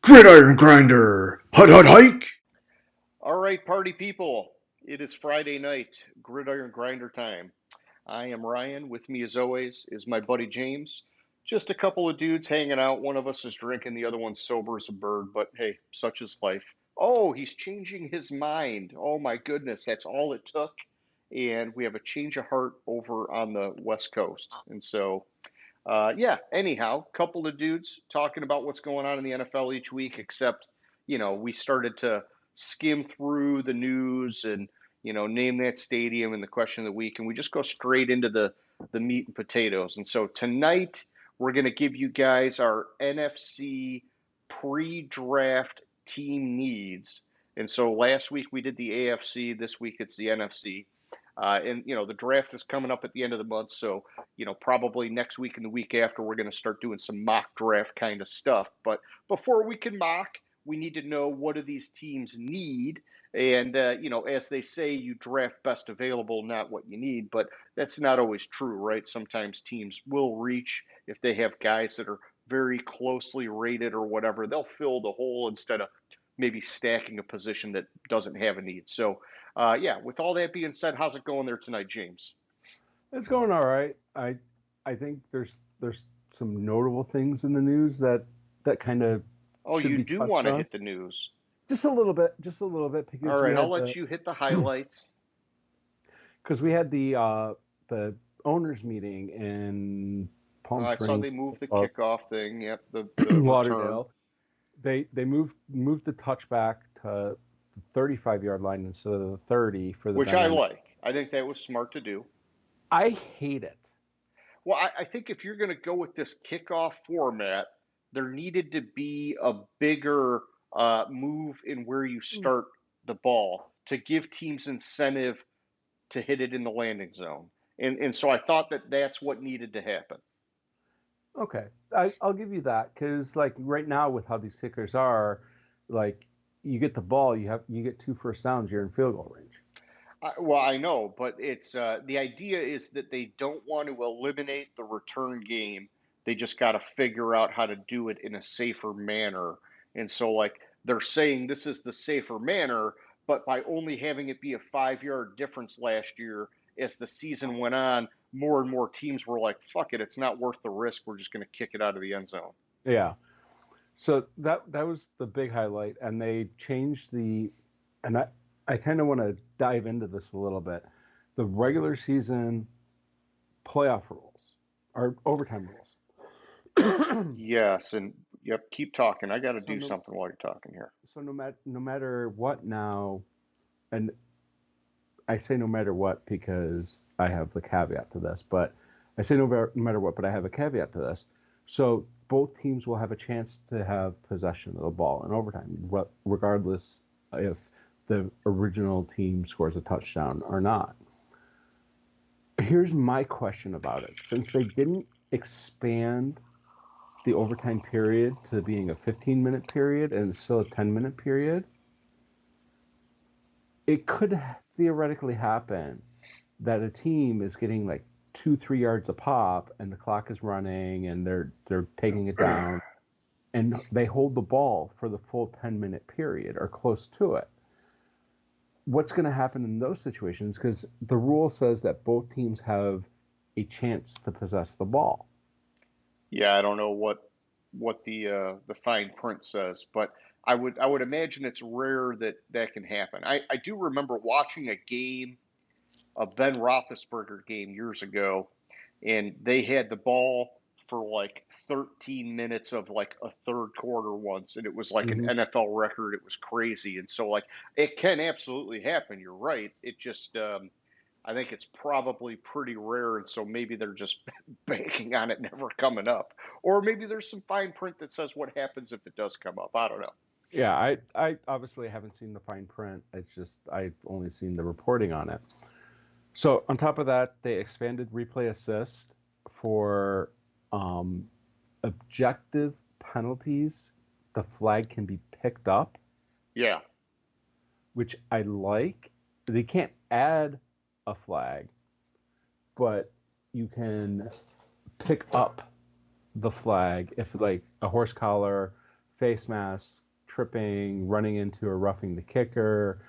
Gridiron Grinder! Hut hut hike! All right, party people. It is Friday night, Gridiron Grinder time. I am Ryan. With me, as always, is my buddy James. Just a couple of dudes hanging out. One of us is drinking, the other one's sober as a bird, but hey, such is life. Oh, he's changing his mind. Oh my goodness, that's all it took. And we have a change of heart over on the West Coast. Yeah, anyhow, couple of dudes talking about what's going on in the NFL each week, except, we started to skim through the news and, name that stadium and the question of the week, and we just go straight into the meat and potatoes. And so tonight, we're going to give you guys our NFC pre-draft team needs. And so last week we did the AFC, this week it's the NFC. The draft is coming up at the end of the month, so probably next week and the week after, we're going to start doing some mock draft kind of stuff. But before we can mock, we need to know what do these teams need. And, as they say, you draft best available, not what you need. But that's not always true, right? Sometimes teams will reach if they have guys that are very closely rated or whatever, they'll fill the hole instead of maybe stacking a position that doesn't have a need. So, yeah, with all that being said, how's it going there tonight, James? It's going all right. I think there's some notable things in the news that kind of Oh, should you be do touched want to on. hit the news. Just a little bit All because right, I'll let you hit the highlights. we had the owners meeting in Palm I saw Springs, they moved the uh, kickoff thing. Yep, the return, Lauderdale. They moved the touchback to the 35-yard line instead of the 30 for the which I dynamic. like. I think that was smart to do. I hate it. Well, I think if you're going to go with this kickoff format, there needed to be a bigger move in where you start the ball to give teams incentive to hit it in the landing zone. And so I thought that that's what needed to happen. Okay, I'll give you that because like right now with how these kickers are, like you get the ball, you get two first downs, you're in field goal range. Well, I know, but it's the idea is that they don't want to eliminate the return game. They just got to figure out how to do it in a safer manner. And so, like, they're saying this is the safer manner, but by only having it be a 5 yard difference last year, as the season went on, more and more teams were like, fuck it, it's not worth the risk. We're just going to kick it out of the end zone. Yeah. So that was the big highlight, and they changed and I kind of want to dive into this a little bit. The regular season playoff rules or overtime rules. Yes, and yep, keep talking. I got to so do no something while you're talking here. no matter what now, and I say no matter what because I have the caveat to this, but I say no matter what, but I have a caveat to this. So both teams will have a chance to have possession of the ball in overtime, regardless if the original team scores a touchdown or not. Here's my question about it. Since they didn't expand the overtime period to being a 15-minute period and still a 10-minute period, it could theoretically happen that a team is getting like 2-3 yards a pop and the clock is running and they're taking it down and they hold the ball for the full 10-minute period or close to it. What's going to happen in those situations? Because the rule says that both teams have a chance to possess the ball. Yeah, I don't know what the fine print says, but I would imagine it's rare that that can happen. I do remember watching a game, a Ben Roethlisberger game years ago, and they had the ball for like 13 minutes of like a third quarter once, and it was like an Mm-hmm. NFL record. It was crazy, and so like it can absolutely happen. You're right. It just I think it's probably pretty rare, and so maybe they're just banking on it never coming up, or maybe there's some fine print that says what happens if it does come up. I don't know. Yeah, I obviously haven't seen the fine print. It's just I've only seen the reporting on it. So on top of that, they expanded replay assist for um, objective penalties. The flag can be picked up, Yeah, which I like. They can't add a flag, but you can pick up the flag if like a horse collar, face masks, tripping, running into or roughing the kicker,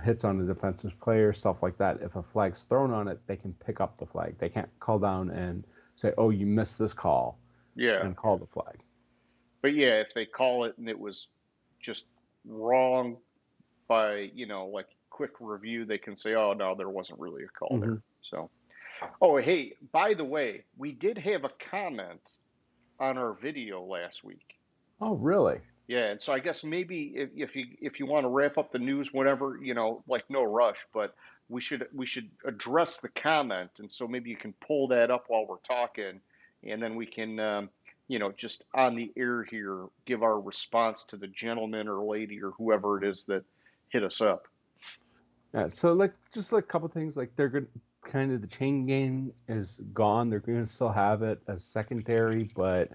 hits on the defensive player, stuff like that. If a flag's thrown on it, they can pick up the flag. They can't call down and say, "Oh, you missed this call," Yeah. and call the flag. But yeah, if they call it and it was just wrong by, like quick review, they can say, oh, no, there wasn't really a call Hmm. there. So, oh, hey, by the way, we did have a comment on our video last week. Oh, really? Yeah, and so I guess maybe if you want to wrap up the news, whatever, like no rush, but we should address the comment, and so maybe you can pull that up while we're talking, and then we can just on the air here give our response to the gentleman or lady or whoever it is that hit us up. Yeah. So just like a couple things, like they're good. Kind of the chain game is gone. They're going to still have it as secondary, but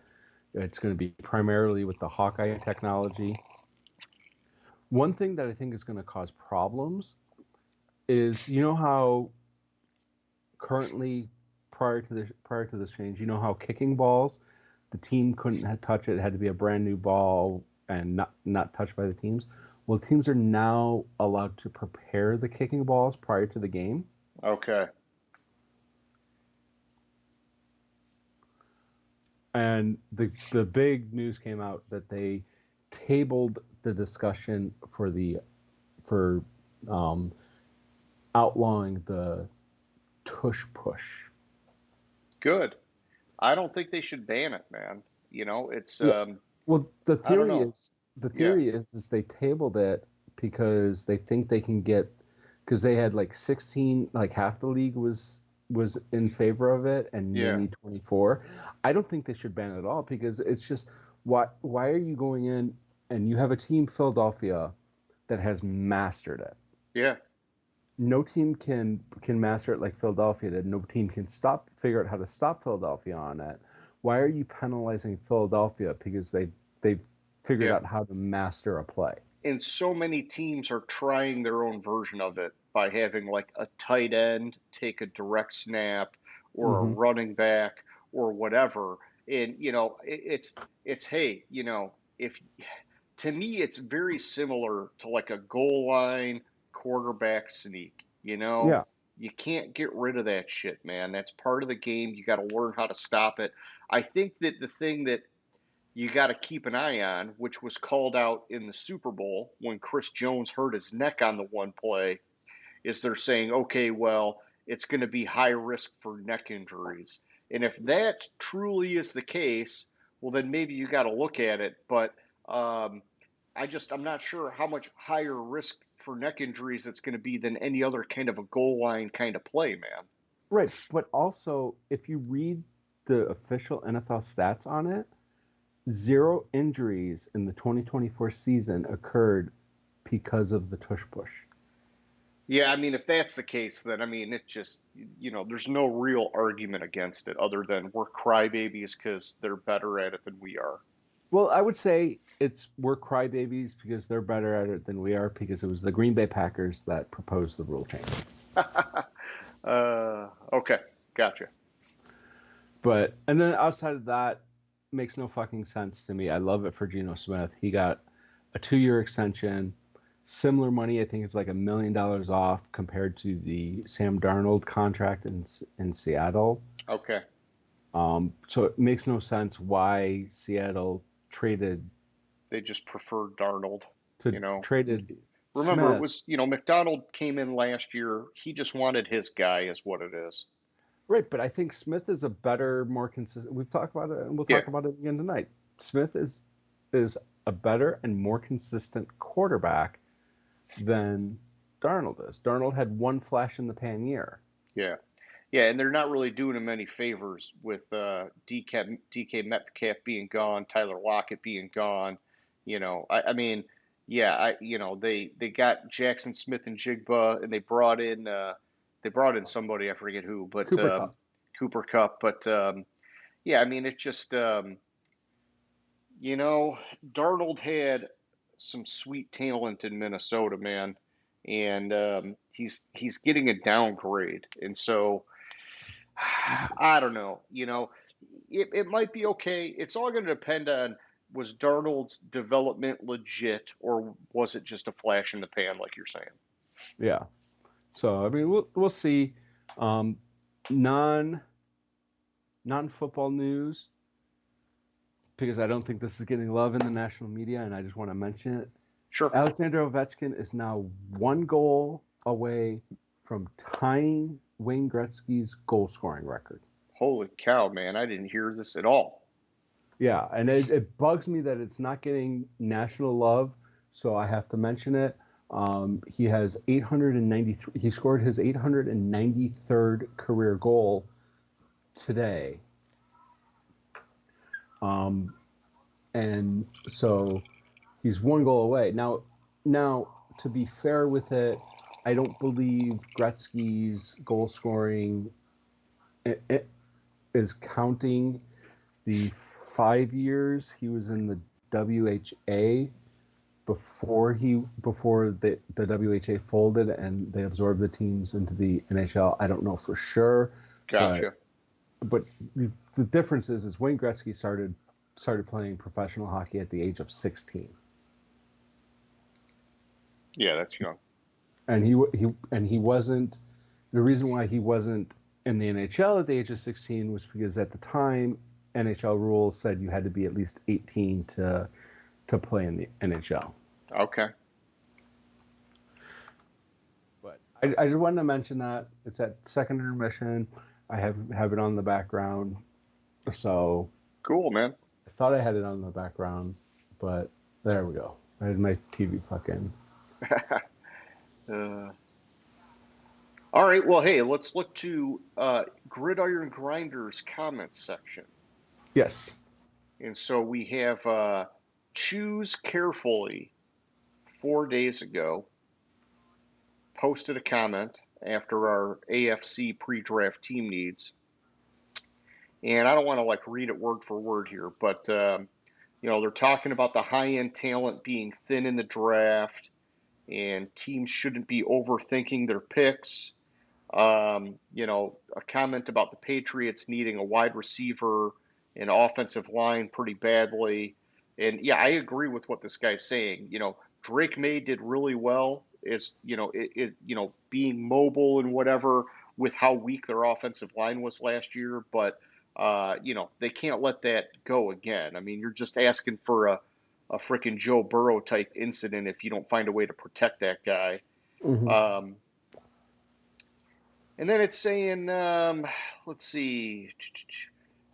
it's going to be primarily with the Hawkeye technology. One thing that I think is going to cause problems is how currently prior to this change, how kicking balls, the team couldn't touch it. It had to be a brand new ball and not touched by the teams. Well, teams are now allowed to prepare the kicking balls prior to the game. Okay. And the big news came out that they tabled the discussion for outlawing the tush push. Good. I don't think they should ban it, man. It's Yeah. Well, the I don't theory know. is the Yeah. theory is they tabled it because they think they can get because they had like 16, like half the league was in favor of it and Yeah. maybe 24. I don't think they should ban it at all because it's just why are you going in and you have a team Philadelphia that has mastered it. Yeah. No team can master it like Philadelphia did. No team can figure out how to stop Philadelphia on it. Why are you penalizing Philadelphia because they've figured Yeah. out how to master a play? And so many teams are trying their own version of it by having like a tight end take a direct snap or a Hmm. running back or whatever. And it's hey, if to me it's very similar to like a goal line quarterback sneak. Yeah. You can't get rid of that shit, man. That's part of the game. You got to learn how to stop it. I think that the thing that you got to keep an eye on, which was called out in the Super Bowl when Chris Jones hurt his neck on the one play, is they're saying, okay, well, it's going to be high risk for neck injuries. And if that truly is the case, well, then maybe you got to look at it. But um, I'm not sure how much higher risk for neck injuries it's going to be than any other kind of a goal line kind of play, man. Right. But also, if you read the official NFL stats on it, 0 injuries in the 2024 season occurred because of the tush push. Yeah, I mean, if that's the case, then I mean, it just, there's no real argument against it other than we're crybabies because they're better at it than we are. Well, I would say we're crybabies because they're better at it than we are because it was the Green Bay Packers that proposed the rule change. Okay, gotcha. And then outside of that, makes no fucking sense to me. I love it for Geno Smith. He got a 2-year extension, similar money. I think it's like $1 million off compared to the Sam Darnold contract in Seattle. Okay. So it makes no sense why Seattle traded. They just prefer Darnold, Traded Remember, it Smith. was, McDonald came in last year. He just wanted his guy, is what it is. Right, but I think Smith is a better, more consistent. We've talked about it, and we'll Yeah. talk about it again tonight. Smith is a better and more consistent quarterback than Darnold is. Darnold had one flash in the pan year. Yeah. Yeah, and they're not really doing him any favors with DK Metcalf being gone, Tyler Lockett being gone. I mean, yeah, they got Jackson Smith and Jigba, and they brought in somebody, I forget who, but Cooper Kupp. Cooper Cup. But yeah, I mean, it just Darnold had some sweet talent in Minnesota, man, and he's getting a downgrade, and so. I don't know. It might be okay. It's all going to depend on was Darnold's development legit, or was it just a flash in the pan, like you're saying? Yeah. So I mean, we'll see. Um, non football news, because I don't think this is getting love in the national media, and I just want to mention it. Sure. Alexander Ovechkin is now 1 goal away from tying Wayne Gretzky's goal scoring record. Holy cow, man! I didn't hear this at all. Yeah, and it bugs me that it's not getting national love, so I have to mention it. He has 893. He scored his 893rd career goal today. And so he's 1 goal away. Now, to be fair with it, I don't believe Gretzky's goal scoring it is counting the 5 years he was in the WHA before the WHA folded and they absorbed the teams into the NHL. I don't know for sure. Gotcha. But the difference is Wayne Gretzky started playing professional hockey at the age of 16. Yeah, that's young. And he wasn't. The reason why he wasn't in the NHL at the age of 16 was because at the time NHL rules said you had to be at least 18 to play in the NHL. Okay. But I just wanted to mention that it's at second intermission. I have it on the background. So cool, man. I thought I had it on the background, but there we go. I had my TV fucking. All right. Well, hey, let's look to Gridiron Grinder's comments section. Yes. And so we have Choose Carefully 4 days ago posted a comment after our AFC pre-draft team needs. And I don't want to read it word for word here, but they're talking about the high-end talent being thin in the draft and teams shouldn't be overthinking their picks. A comment about the Patriots needing a wide receiver and offensive line pretty badly. And yeah, I agree with what this guy's saying. Drake May did really well as, being mobile and whatever with how weak their offensive line was last year. But, they can't let that go again. I mean, you're just asking for a freaking Joe Burrow type incident if you don't find a way to protect that guy. Mm-hmm. And then it's saying, let's see,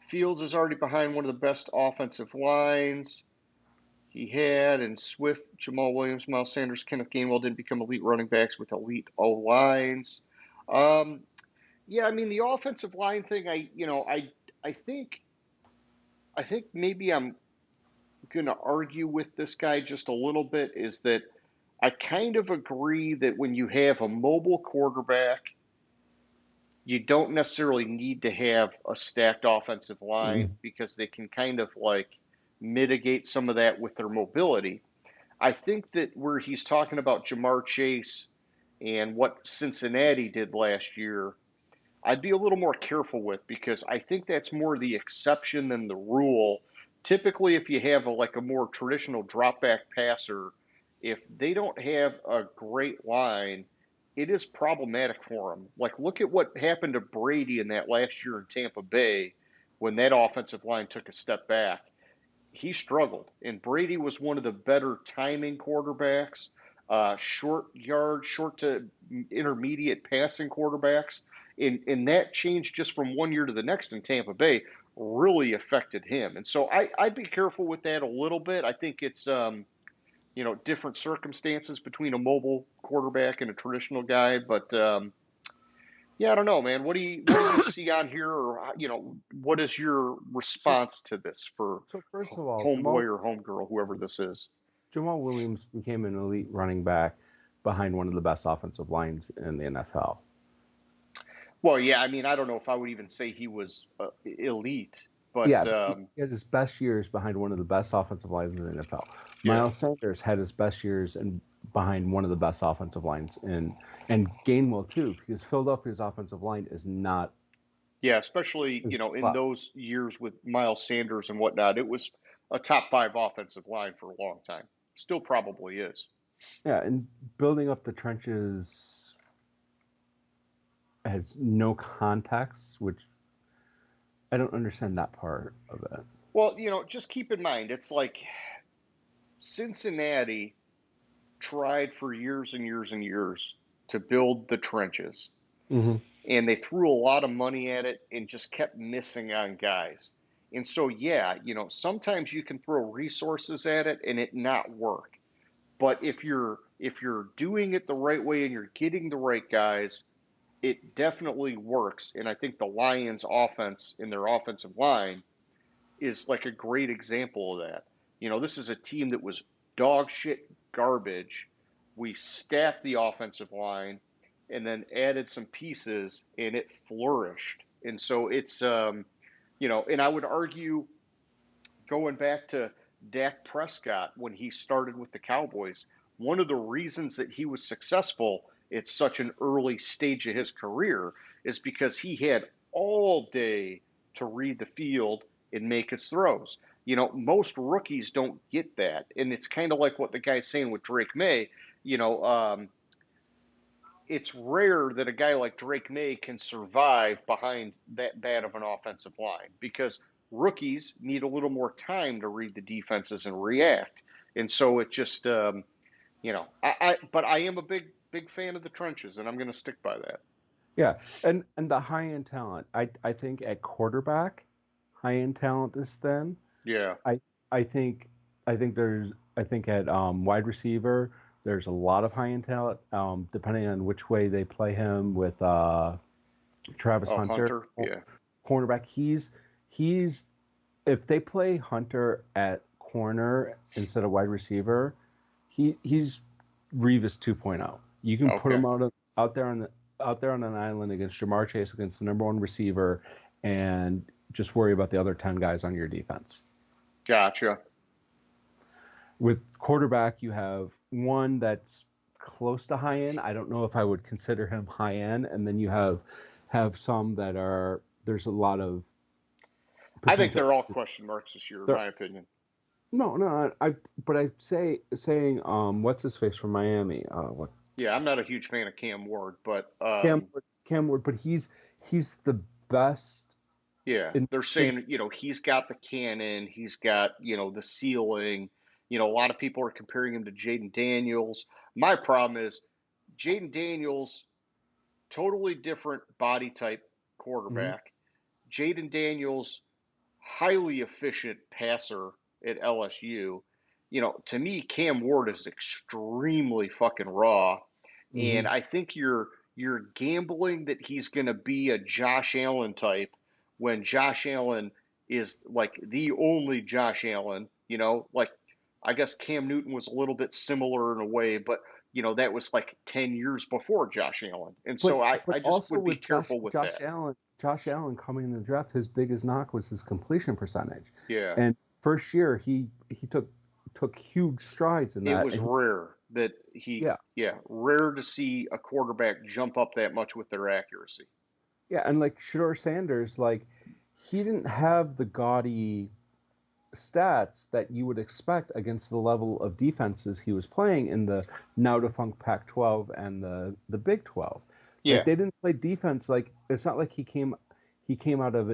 Fields is already behind one of the best offensive lines he had, and Swift, Jamal Williams, Miles Sanders, Kenneth Gainwell didn't become elite running backs with elite O-lines. Yeah, I mean, the offensive line thing, I think maybe I'm going to argue with this guy just a little bit, is that I kind of agree that when you have a mobile quarterback, you don't necessarily need to have a stacked offensive line because they can kind of mitigate some of that with their mobility. I think that where he's talking about Jamar Chase and what Cincinnati did last year, I'd be a little more careful with, because I think that's more the exception than the rule. Typically, if you have a more traditional drop back passer, if they don't have a great line, it is problematic for them. Look at what happened to Brady in that last year in Tampa Bay when that offensive line took a step back. He struggled, and Brady was one of the better timing quarterbacks, short to intermediate passing quarterbacks. And that change just from 1 year to the next in Tampa Bay really affected him. And so I'd be careful with that a little bit. I think it's different circumstances between a mobile quarterback and a traditional guy. But yeah, I don't know, man. What do you see on here, or what is your response to this for So first of all, homeboy or homegirl, whoever this is? Jamal Williams became an elite running back behind one of the best offensive lines in the NFL. Well, yeah, I mean, I don't know if I would even say he was elite, but yeah, he had his best years behind one of the best offensive lines in the NFL. Miles Sanders had his best years behind one of the best offensive lines and Gainwell too, because Philadelphia's offensive line is not. Yeah, especially in those years with Miles Sanders and whatnot, it was a top five offensive line for a long time. Still probably is. Yeah, and building up the trenches has no context, which I don't understand that part of it. Well, just keep in mind, it's like Cincinnati tried for years and years and years to build the trenches, Hmm. and they threw a lot of money at it and just kept missing on guys. And so, yeah, sometimes you can throw resources at it and it not work. But if you're doing it the right way and you're getting the right guys, it definitely works. And I think the Lions' offense in their offensive line is like a great example of that. This is a team that was dog shit garbage. We stacked the offensive line and then added some pieces and it flourished. And so and I would argue going back to Dak Prescott when he started with the Cowboys, one of the reasons that he was successful at such an early stage of his career is because he had all day to read the field and make his throws. Most rookies don't get that. And it's kind of like what the guy's saying with Drake May. You know, um, it's rare that a guy like Drake May can survive behind that bad of an offensive line because rookies need a little more time to read the defenses and react. And so it just, but I am a big fan of the trenches, and I'm going to stick by that. Yeah, and the high end talent. I think at quarterback, high end talent is thin. Yeah. I I think I think at wide receiver there's a lot of high end talent. Depending on which way they play him with Travis Oh, Hunter, Hunter. Yeah. cornerback. He's if they play Hunter at corner instead of wide receiver, he's Revis 2.0. You can put Okay. him out there on an island against Jamar Chase, against the number one receiver, and just worry about the other 10 guys on your defense. Gotcha. With quarterback, you have one that's close to high end. I don't know if I would consider him high end, and then you have some that are there's a lot of I think potential they're all issues. question marks this year, in There, my opinion. no, but I saying what's his face from Miami? What Yeah, I'm not a huge fan of Cam Ward, but Cam Cam Ward, but he's the best yeah, in they're city. saying, he's got the cannon, he's got, the ceiling. A lot of people are comparing him to Jaden Daniels. My problem is Jaden Daniels, totally different body type Mhm. quarterback. Jaden Daniels, highly efficient passer at LSU. To me, Cam Ward is extremely fucking raw, and Mhm. I think you're gambling that he's going to be a Josh Allen type when Josh Allen is like the only Josh Allen. Like I guess Cam Newton was a little bit similar in a way, but that was like 10 years before Josh Allen, and so I But just also would be with careful with that. Josh Allen coming in the draft, his biggest knock was his completion percentage. Yeah. And first year he took huge strides in It that. was And rare that yeah, yeah, rare to see a quarterback jump up that much with their accuracy. yeah, and like Shador Sanders, like he didn't have the gaudy stats that you would expect against the level of defenses he was playing in the now defunct Pac-12 and the Big 12. Like Yeah. they didn't play defense. Like it's not like he came out of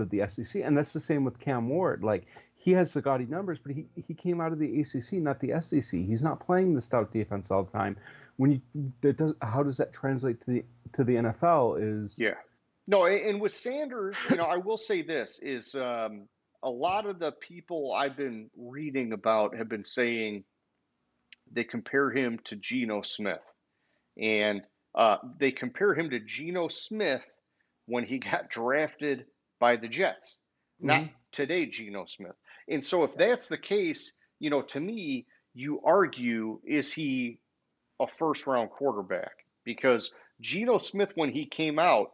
the SEC, and that's the same with Cam Ward. Like he has the gaudy numbers, but he came out of the ACC, not the SEC. He's not playing the stout defense all the time. When you that does how does that translate to the NFL? Is Yeah. No, and with Sanders, I will say this is a lot of the people I've been reading about have been saying they compare him to Geno Smith. And they compare him to Geno Smith when he got drafted by the Jets, not mhm. today, Geno Smith. And so, if that's the case, to me, you argue, is he a first round quarterback? Because Geno Smith, when he came out,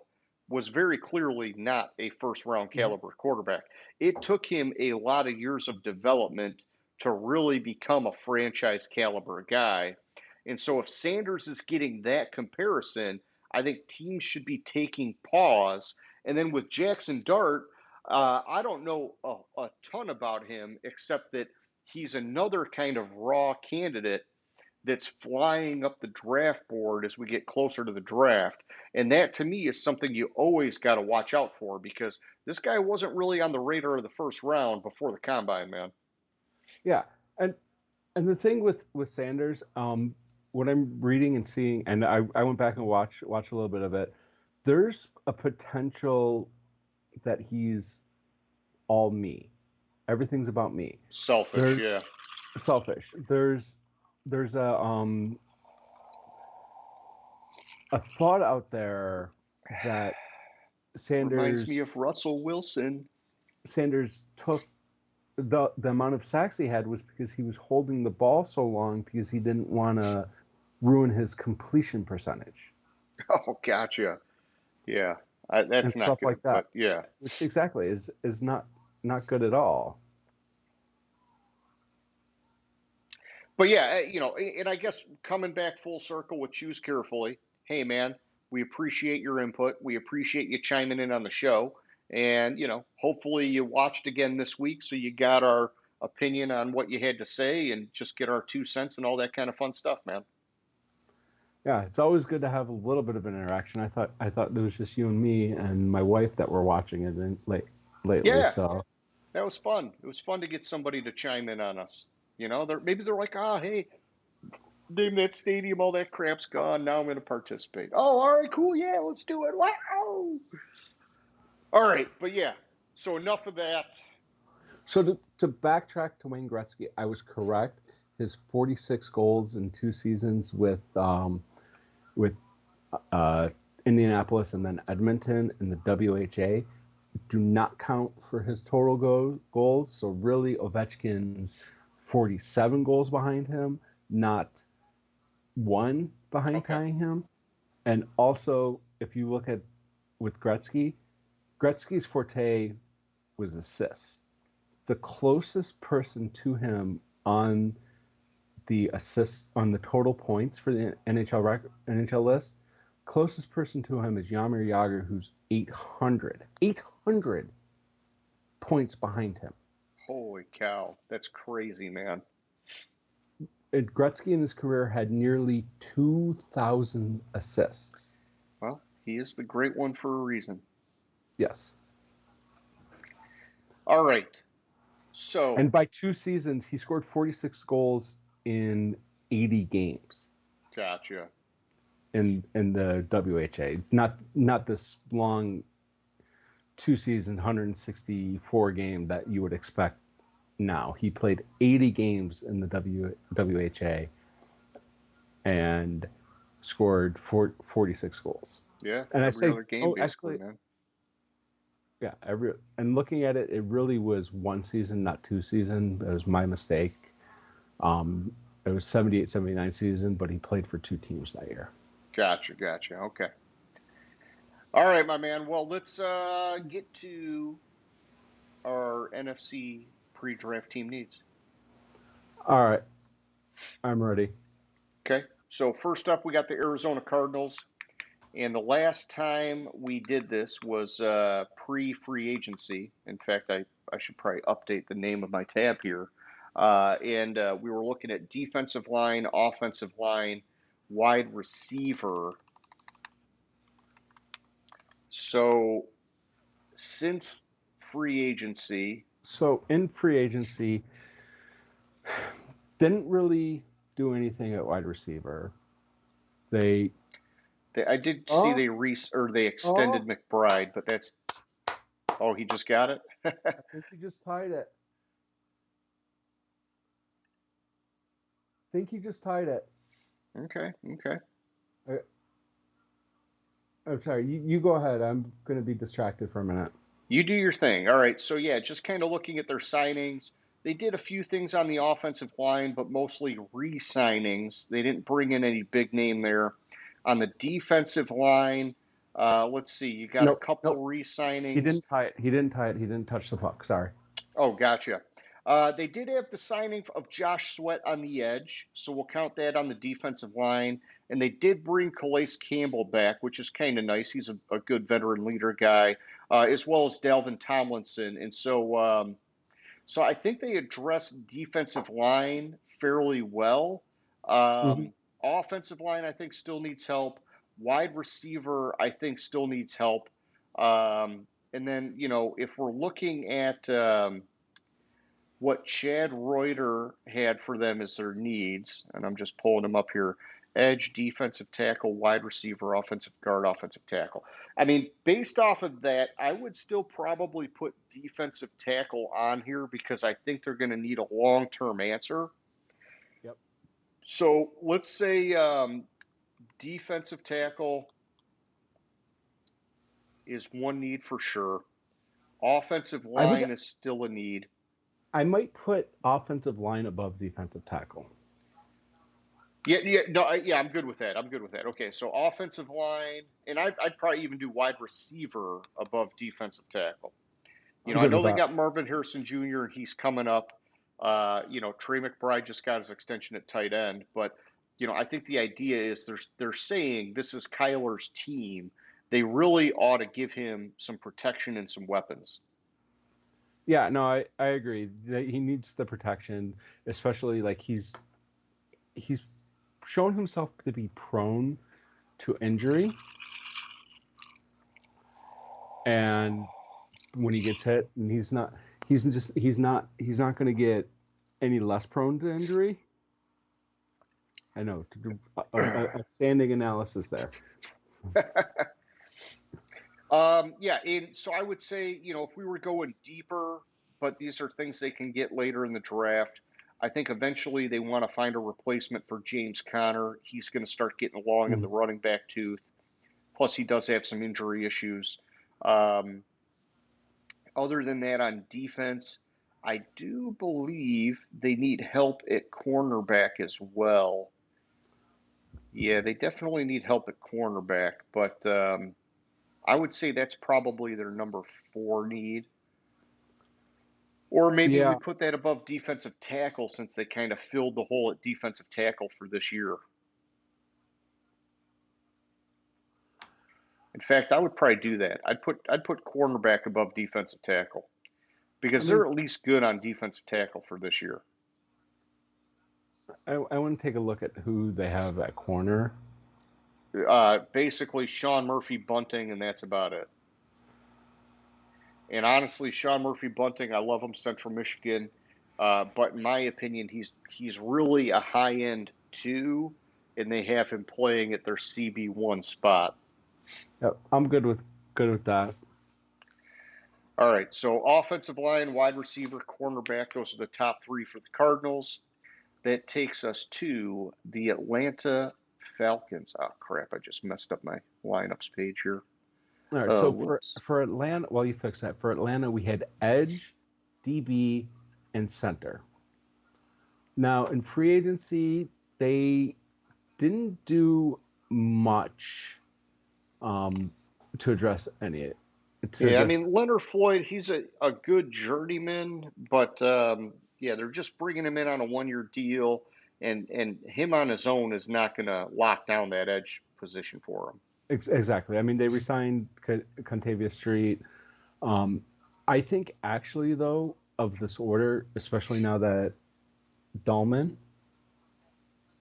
was very clearly not a first round Mhm. caliber quarterback. It took him a lot of years of development to really become a franchise caliber guy. And so if Sanders is getting that comparison, I think teams should be taking pause. And then with Jackson Dart, I don't know a ton about him except that he's another kind of raw candidate that's flying up the draft board as we get closer to the draft. And that to me is something you always got to watch out for because this guy wasn't really on the radar of the first round before the combine, man. Yeah, and the thing with Sanders, what I'm reading and seeing, and I went back and watched a little bit of it. There's a potential that he's all me. Everything's about me. Selfish, There's yeah. selfish. There's a thought out there that Reminds me Sanders of Russell Wilson. took the amount of sacks he had was because he was holding the ball so long because he didn't want to ruin his completion percentage Oh, gotcha. Yeah, and that's not stuff good, like that, but yeah. which exactly is not good at all. But yeah, and I guess coming back full circle with Choose Carefully, hey man, we appreciate your input. We appreciate you chiming in on the show. And, hopefully you watched again this week so you got our opinion on what you had to say and just get our 2 cents and all that kind of fun stuff, man. Yeah, it's always good to have a little bit of an interaction. I thought it was just you and me and my wife that were watching it lately. Yeah, So that was fun. It was fun to get somebody to chime in on us. Maybe they're like, hey, name that stadium, all that crap's gone. Now I'm going to participate. Oh, all right, cool. Yeah, let's do it. Wow. All right, but yeah. So enough of that. so to backtrack to Wayne Gretzky, I was correct. His 46 goals in 2 seasons with Indianapolis and then Edmonton in the WHA do not count for his total goals. So really, Ovechkin's 47 goals behind him, not one behind Okay. tying him. And also, if you look at with Gretzky's forte was assists. The closest person to him on the assists on the total points for the NHL list, closest person to him is Jaromir Jagr, who's 800 points behind him. Holy cow. That's crazy, man. And Gretzky in his career had nearly 2,000 assists. Well, he is the great one for a reason. Yes. All right. So, And by 2 seasons, he scored 46 goals in 80 games gotcha. in the WHA. Not this long 2 season, 164 game that you would expect now. He played 80 games in the WHA and scored 46 goals. Yeah, And every other game, basically, actually, man. yeah, and looking at it, it really was 1 season, not 2 seasons. It was my mistake. It was 78-79 season, but he played for 2 teams that year. Gotcha. Okay. All right, my man. Well, let's get to our NFC pre-draft team needs. All right, I'm ready. Okay. So first up, we got the Arizona Cardinals. And the last time we did this was pre-free agency. In fact, I should probably update the name of my tab here. And we were looking at defensive line, offensive line, wide receiver. So since free agency. So in free agency, didn't really do anything at wide receiver. I did see they extended McBride, but that's. Oh, he just got it? I think he just tied it. Okay. I'm sorry. You go ahead. I'm going to be distracted for a minute. You do your thing. All right. So, yeah, just kind of looking at their signings. They did a few things on the offensive line, but mostly re-signings. They didn't bring in any big name there. On the defensive line, let's see. You got a couple re-signings. He didn't tie it. He didn't touch the puck. Sorry. Oh, gotcha. They did have the signing of Josh Sweat on the edge, so we'll count that on the defensive line. And they did bring Calais Campbell back, which is kind of nice. He's a good veteran leader guy, as well as Dalvin Tomlinson. And so I think they addressed defensive line fairly well. Hmm. Offensive line, I think, still needs help. Wide receiver, I think, still needs help. And then, if we're looking at what Chad Reuter had for them as their needs, and I'm just pulling them up here: edge, defensive tackle, wide receiver, offensive guard, offensive tackle. I mean, based off of that, I would still probably put defensive tackle on here because I think they're going to need a long term answer. Yep. So let's say defensive tackle is one need for sure. Offensive I would. line is still a need. I might put offensive line above defensive tackle. Yeah, yeah, no, yeah, I'm good with that. I'm good with that. Okay, so offensive line, and I'd probably even do wide receiver above defensive tackle. I'm I good know with they that. got Marvin Harrison Jr. and he's coming up. Trey McBride just got his extension at tight end, but I think the idea is they're saying this is Kyler's team. They really ought to give him some protection and some weapons. Yeah, no, I agree that he needs the protection, especially like he's shown himself to be prone to injury, and when he gets hit, and he's not going to get any less prone to injury. I know to do a standing analysis there. Yeah, and so I would say, if we were going deeper, but these are things they can get later in the draft. I think eventually they want to find a replacement for James Conner. He's going to start getting along in the Mhm. running back tooth. Plus, he does have some injury issues. Um, Other than that, on defense, I do believe they need help at cornerback as well. Yeah, they definitely need help at cornerback, but I would say that's probably their number four need. Or maybe we Yeah, put that above defensive tackle since they kind of filled the hole at defensive tackle for this year. In fact, I would probably do that. I'd put cornerback above defensive tackle I because they're mean, at least good on defensive tackle for this year. I want to take a look at who they have at corner. Basically, Sean Murphy Bunting, and that's about it. And honestly, Sean Murphy Bunting, I love him, Central Michigan, but in my opinion, he's really a high end two, and they have him playing at their CB1 spot. Yep, I'm good with that. All right, so offensive line, wide receiver, cornerback, those are the top three for the Cardinals. That takes us to the Atlanta Falcons. Oh, crap, I just messed up my lineups page here. All right, so for Whoops. for Atlanta, while you fix that, for Atlanta we had edge, DB, and center. Now in free agency they didn't do much um, to address any to Yeah, I address. mean, Leonard Floyd, he's a good journeyman, but yeah, they're just bringing him in on a 1 year deal, and him on his own is not going to lock down that edge position for him. Exactly. I mean, they resigned Contavia Street. Um, I think actually though of this order, especially now that Dahlman,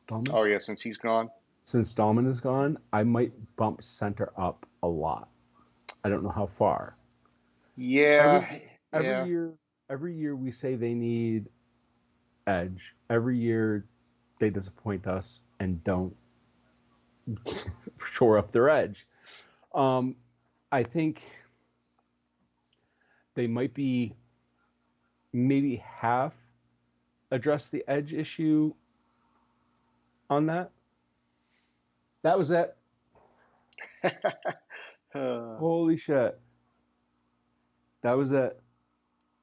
Dahlman, Oh, yeah, since he's gone. since Dahlman is gone, I might bump center up a lot. I don't know how far. Every Yeah, every yeah. year, every year we say they need edge. Every year they disappoint us and don't shore up their edge. Um, I think they might be maybe half address the edge issue on that. That was it. Uh, Holy shit. That was it.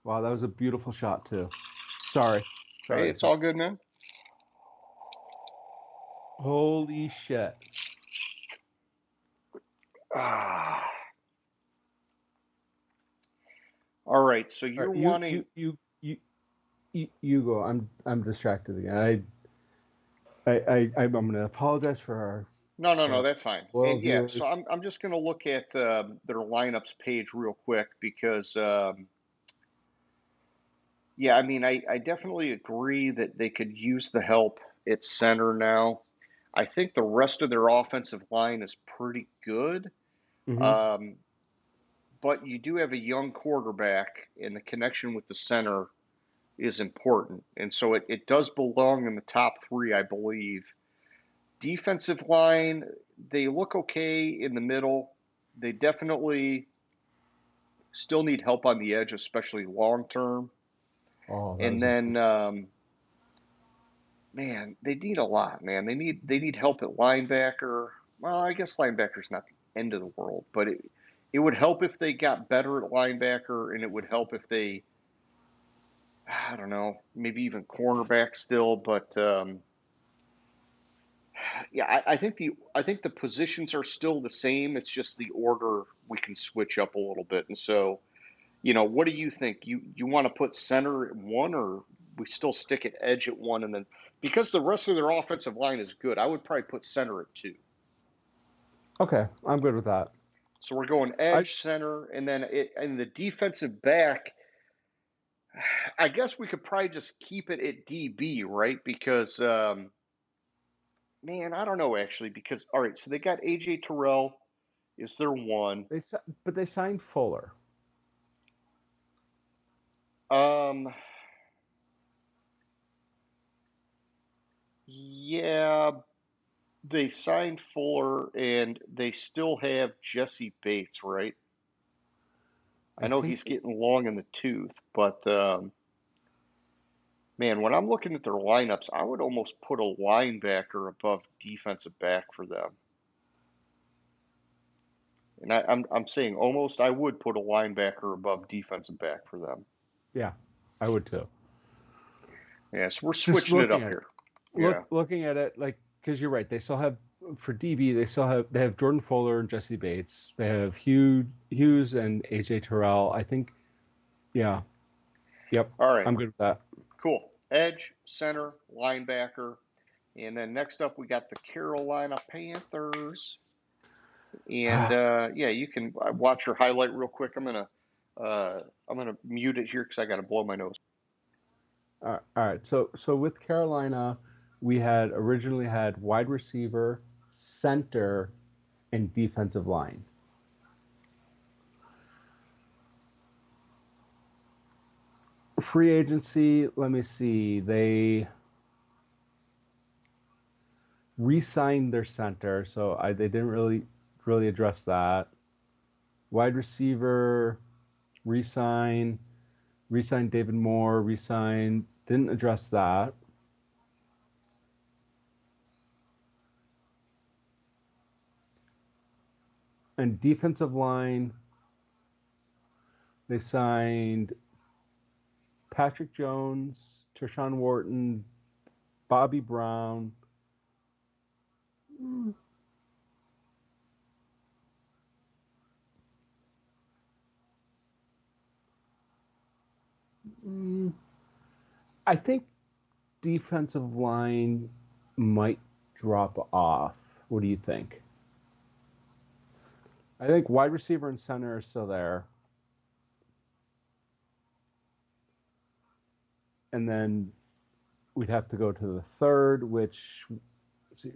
Wow, that was a beautiful shot too. Sorry. hey, Sorry. it's all good, man. Holy shit. Ah, all right, so All you're right, wanting. you You go. I'm distracted again. I'm going to apologize for No, no, no, our that's fine. loyal And yeah, so viewers. I'm just going to look at their lineups page real quick because yeah, I mean, I definitely agree that they could use the help at center now. I think the rest of their offensive line is pretty good. Hmm. Um, but you do have a young quarterback, and the connection with the center is important. And so it does belong in the top three, I believe. Defensive line, they look okay in the middle. They definitely still need help on the edge, especially long term. Oh, that And was a then, man, they need a lot, man. They need help at linebacker. Well, I guess linebacker's not the end of the world, but it would help if they got better at linebacker, and it would help if they, I don't know, maybe even cornerback still. But yeah, I think the positions are still the same. It's just the order we can switch up a little bit. And so, what do you think? You want to put center at one, or we still stick at edge at one, and then because the rest of their offensive line is good, I would probably put center at two. okay. I'm good with that. So we're going I edge, center, and then and the defensive back. I guess we could probably just keep it at DB, right? Because man, I don't know actually. Because all right, so they got AJ Terrell is their one. but they signed Fuller. Um, yeah, they signed Fuller and they still have Jesse Bates, right? I I know think he's getting long in the tooth, but man, when I'm looking at their lineups, I would almost put a linebacker above defensive back for them. And I'm saying almost I would put a linebacker above defensive back for them. yeah, I would too. Yeah, so we're Just switching it looking up at it. here. Yeah. Looking at it, like, because you're right, they still have for DB, they have Jordan Fuller and Jesse Bates. They have Hughes and AJ Terrell. I think, yeah, yep, All right. I'm good with that. Cool. Edge, center, linebacker. And then next up, we got the Carolina Panthers. And yeah, you can watch your highlight real quick. I'm gonna mute it here because I got to blow my nose. All right, so with Carolina, we had originally had wide receiver, center, and defensive line. Free agency, let me see, they re-signed their center, so they didn't really address that. Wide receiver, re-sign, re-sign David Moore, re-sign, didn't address that. And defensive line, they signed Patrick Jones, Tershawn Wharton, Bobby Brown. Mm, I think defensive line might drop off. What do you think? I think wide receiver and center are still there. And then we'd have to go to the third, which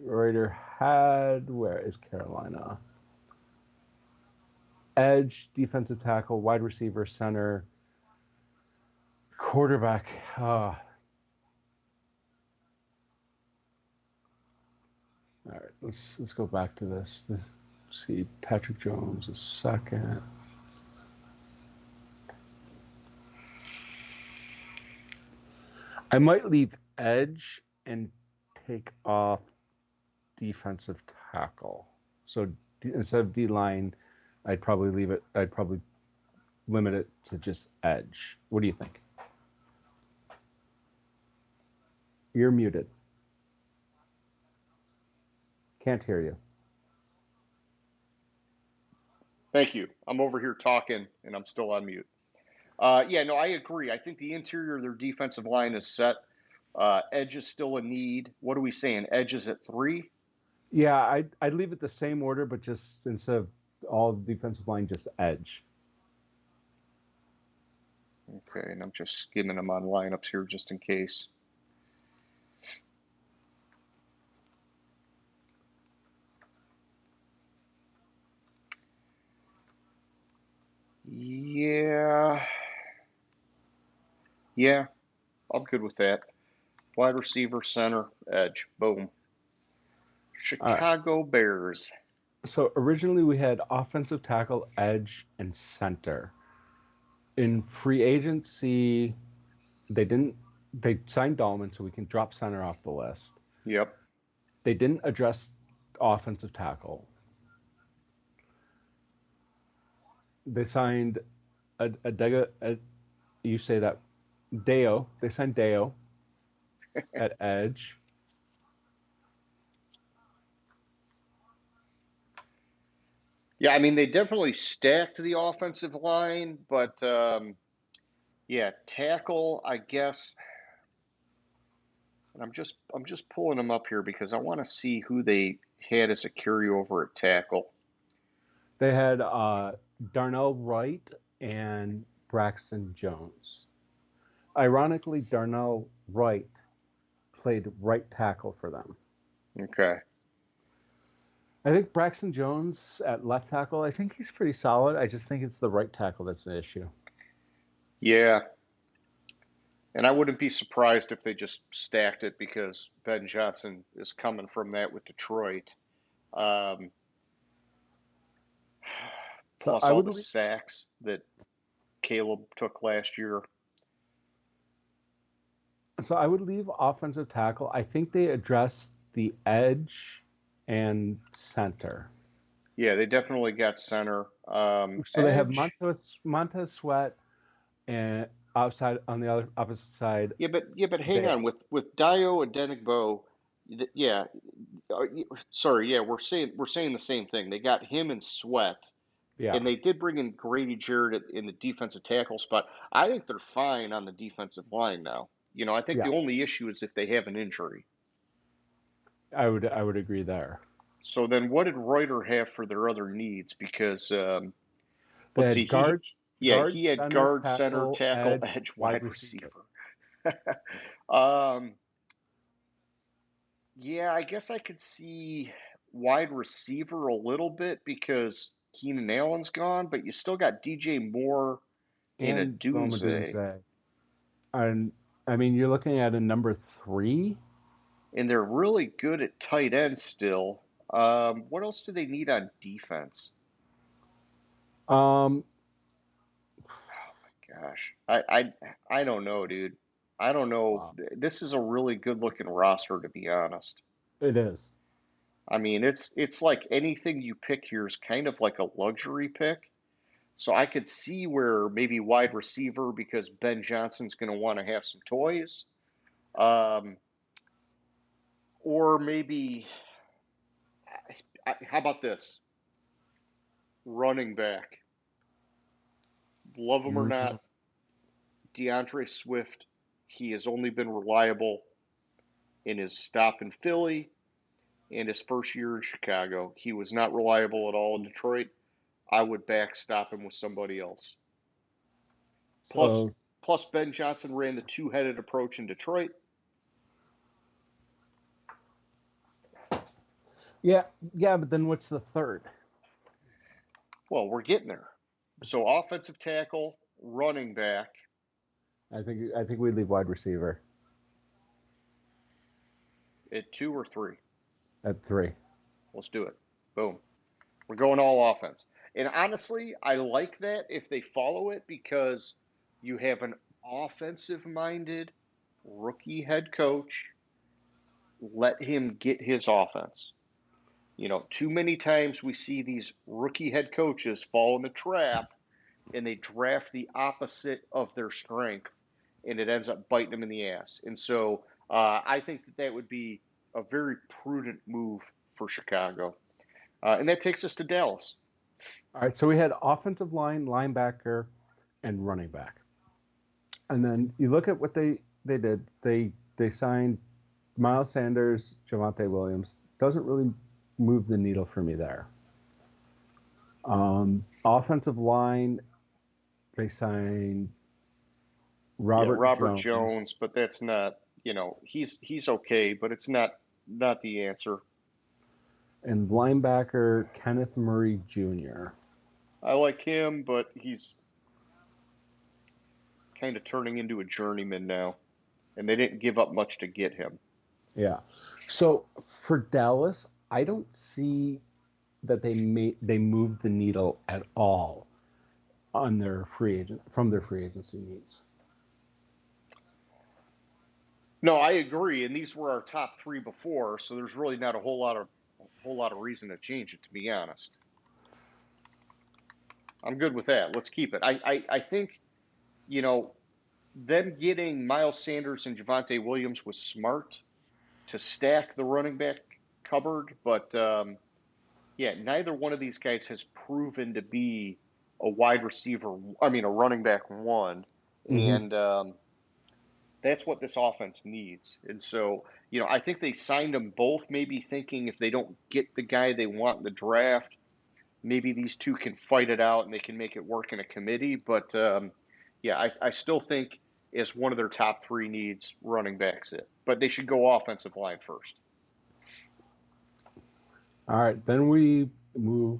Reuter had. Where is Carolina? Edge, defensive tackle, wide receiver, center, quarterback. All right, let's go back to this. See, Patrick Jones a second. I might leave edge and take off defensive tackle. So instead of D line, I'd probably leave it. I'd probably limit it to just edge. What do you think? You're muted. Can't hear you. Thank you. I'm over here talking and I'm still on mute. Yeah, no, I agree. I think the interior of their defensive line is set. Edge is still a need. What are we saying? Edge is at three? Yeah, I'd leave it the same order, but just instead of all defensive line, just edge. Okay, and I'm just skimming them on lineups here just in case. Yeah, yeah, I'm good with that. Wide receiver, center, edge. Boom. All right. Chicago Bears. So originally we had offensive tackle, edge, and center. In free agency, they didn't. They signed Dahlman, so we can drop center off the list. Yep. They didn't address offensive tackle. They signed you say that Deo. They signed Deo at edge. Yeah, I mean they definitely stacked the offensive line, but yeah, tackle, I guess. And I'm just pulling them up here because I want to see who they had as a carryover at tackle. They had Darnell Wright and Braxton Jones. Ironically, Darnell Wright played right tackle for them. Okay. I think Braxton Jones at left tackle, I think he's pretty solid. I just think it's the right tackle that's the issue. Yeah, and I wouldn't be surprised if they just stacked it because Ben Johnson is coming from that with Detroit. Um, So plus I all would the sacks that Caleb took last year. so I would leave offensive tackle. I think they addressed the edge and center. Yeah, they definitely got center. So they have Edge. Montez Sweat and outside on the other opposite side. Yeah, but hang They on with Dio Adenigbo. Yeah, sorry. Yeah, we're saying the same thing. They got him and Sweat, yeah and they did bring in Grady Jarrett in the defensive tackle spot. I think they're fine on the defensive line now. I think yeah the only issue is if they have an injury. I would agree there. So then, what did Reuter have for their other needs? Because They let's see, had he had center, guard, center, tackle, tackle, edge, edge, wide wide receiver. receiver. um, yeah, I guess I could see wide receiver a little bit because Keenan Allen's gone, but you still got DJ Moore in a And Rome Dunze, Odunze. And I mean, you're looking at a number three. and they're really good at tight end still. What else do they need on defense? Um, Gosh, I don't know, dude. I don't know. wow, This is a really good looking roster, to be honest. it is. I mean, it's like anything you pick here is kind of like a luxury pick. So I could see where maybe wide receiver because Ben Johnson's going to want to have some toys. Um, or maybe, how about this? Running back. Love him or Mhm. not, DeAndre Swift, he has only been reliable in his stop in Philly and his first year in Chicago. He was not reliable at all in Detroit. I would backstop him with somebody else. Plus, So plus Ben Johnson ran the two-headed approach in Detroit. yeah, yeah, but then what's the third? Well, we're getting there. So offensive tackle, running back I think we leave wide receiver at two or three. at three. Let's do it. Boom. We're going all offense. And honestly, I like that if they follow it because you have an offensive minded rookie head coach. Let him get his offense. Too many times we see these rookie head coaches fall in the trap and they draft the opposite of their strength and it ends up biting them in the ass. And so I think that would be a very prudent move for Chicago. And that takes us to Dallas. All right, so we had offensive line, linebacker, and running back. And then you look at what they did. They signed Miles Sanders, Javonte Williams. Doesn't really move the needle for me there. Offensive line, they signed Robert Robert Jones Jones, but that's not, he's okay, but it's not the answer. and linebacker Kenneth Murray Jr. I like him, but he's kind of turning into a journeyman now, and they didn't give up much to get him. Yeah. So for Dallas, I don't see that they moved the needle at all on their from their free agency needs. No, I agree, and these were our top three before, so there's really not a whole lot of reason to change it, to be honest. I'm good with that. Let's keep it. I think, you know, them getting Miles Sanders and Javonte Williams was smart to stack the running back cupboard, but yeah, neither one of these guys has proven to be a wide receiver. I mean, a running back one, Mm-hmm. and that's what this offense needs. And so, I think they signed them both, maybe thinking if they don't get the guy they want in the draft, maybe these two can fight it out and they can make it work in a committee. But yeah, I still think as one of their top three needs, running backs it. But they should go offensive line first. All right, then we move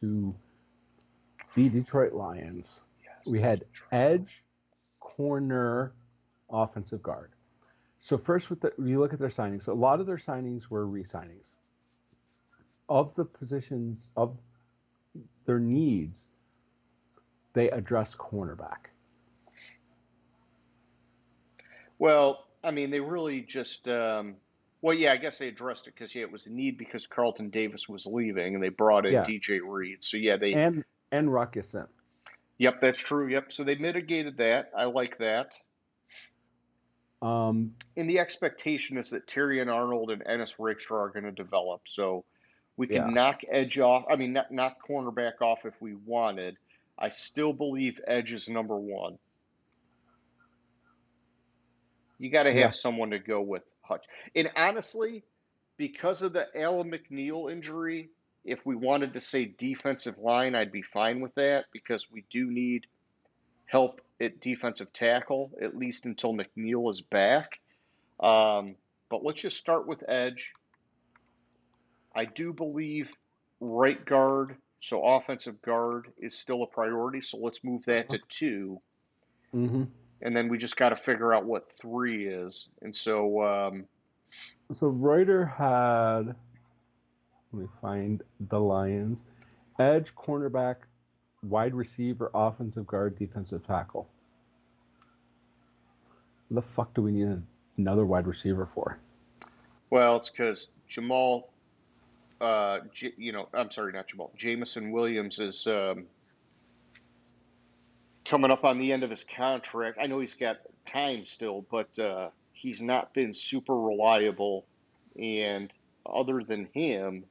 to the Detroit Lions. Yes, We had edge, corner, offensive guard. So first, you look at their signings. So a lot of their signings were re-signings. Of the positions of their needs, they address cornerback. Well, I mean, they really just, well, yeah, I guess they addressed it because, yeah, it was a need because Carlton Davis was leaving and they brought in Yeah, DJ Reed. So, yeah, and Ruckus. yep, that's true. Yep. So they mitigated that. I like that. Um, And the expectation is that Tyrion Arnold and Ennis Rakestraw are going to develop. So we yeah, can knock edge off. I mean, not knock cornerback off if we wanted. I still believe edge is number one. You got to yeah. have someone to go with Hutch. And honestly, because of the Alan McNeil injury, if we wanted to say defensive line, I'd be fine with that because we do need help at defensive tackle, at least until McNeil is back. But let's just start with edge. I do believe right guard, so offensive guard is still a priority. So let's move that to two. Mm-hmm. And then we just got to figure out what three is. And so, So Reuter had. Let me find the Lions. Edge, cornerback, wide receiver, offensive guard, defensive tackle. What the fuck do we need another wide receiver for? well, it's because Jamal, I'm sorry, not Jamal, Jamison Williams is coming up on the end of his contract. I know he's got time still, but he's not been super reliable. And other than him,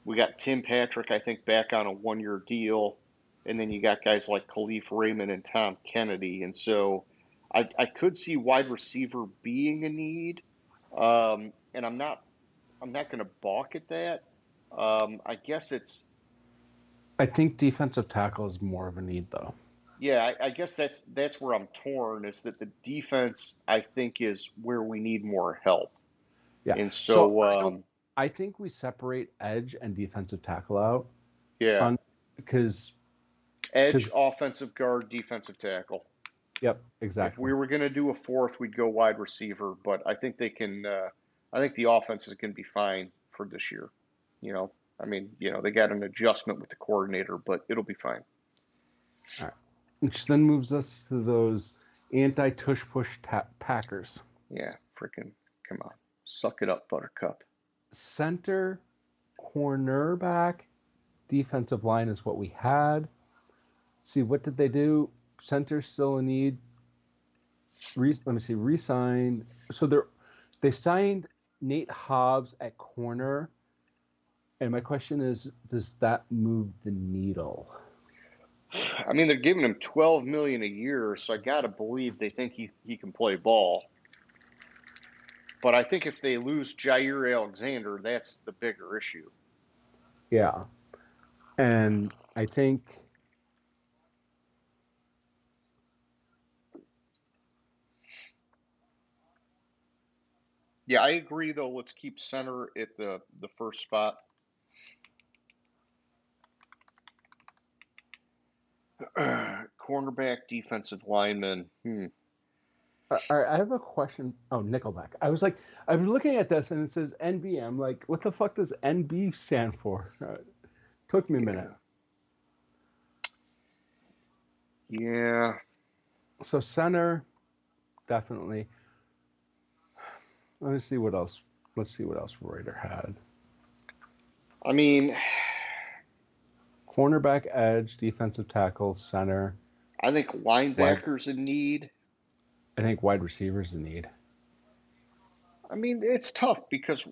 we got Tim Patrick, I think, back on a 1 year deal. And then you got guys like Khalif Raymond and Tom Kennedy. And so I could see wide receiver being a need. And I'm not going to balk at that. I guess it's I think defensive tackle is more of a need, though. yeah. I guess that's where I'm torn. Is that the defense I think is where we need more help. Yeah. And So so I think we separate edge and defensive tackle out yeah, on because edge, offensive guard, defensive tackle. yep, If exactly. we were going to do a fourth, we'd go wide receiver. But I think they can. I think the offense is going to be fine for this year. You know, I mean, they got an adjustment with the coordinator, but it'll be fine. All right. Which then moves us to those anti-tush push Packers. Yeah, freaking come on, suck it up, Buttercup. Center, cornerback, defensive line is what we had. See, what did they do? Center still a need. Let me see. Re-signed. So they signed Nate Hobbs at corner. And my question is, does that move the needle? I mean, they're giving him 12 million a year, so I gotta believe they think he can play ball. But I think if they lose Jair Alexander, that's the bigger issue. Yeah. And I think Yeah, I agree though. Let's keep center at the first spot. Cornerback, defensive lineman. I have a question. Oh, Nickelback. I was like, I was looking at this and it says NB. I'm like, what the fuck does NB stand for? Took me a minute. Yeah. So center, definitely. Let me see what else. Let's see what else Reuter had. I mean, Cornerback, edge, defensive tackle, center. I think Wide. linebackers in need. I think wide receivers in need. I mean, it's tough because,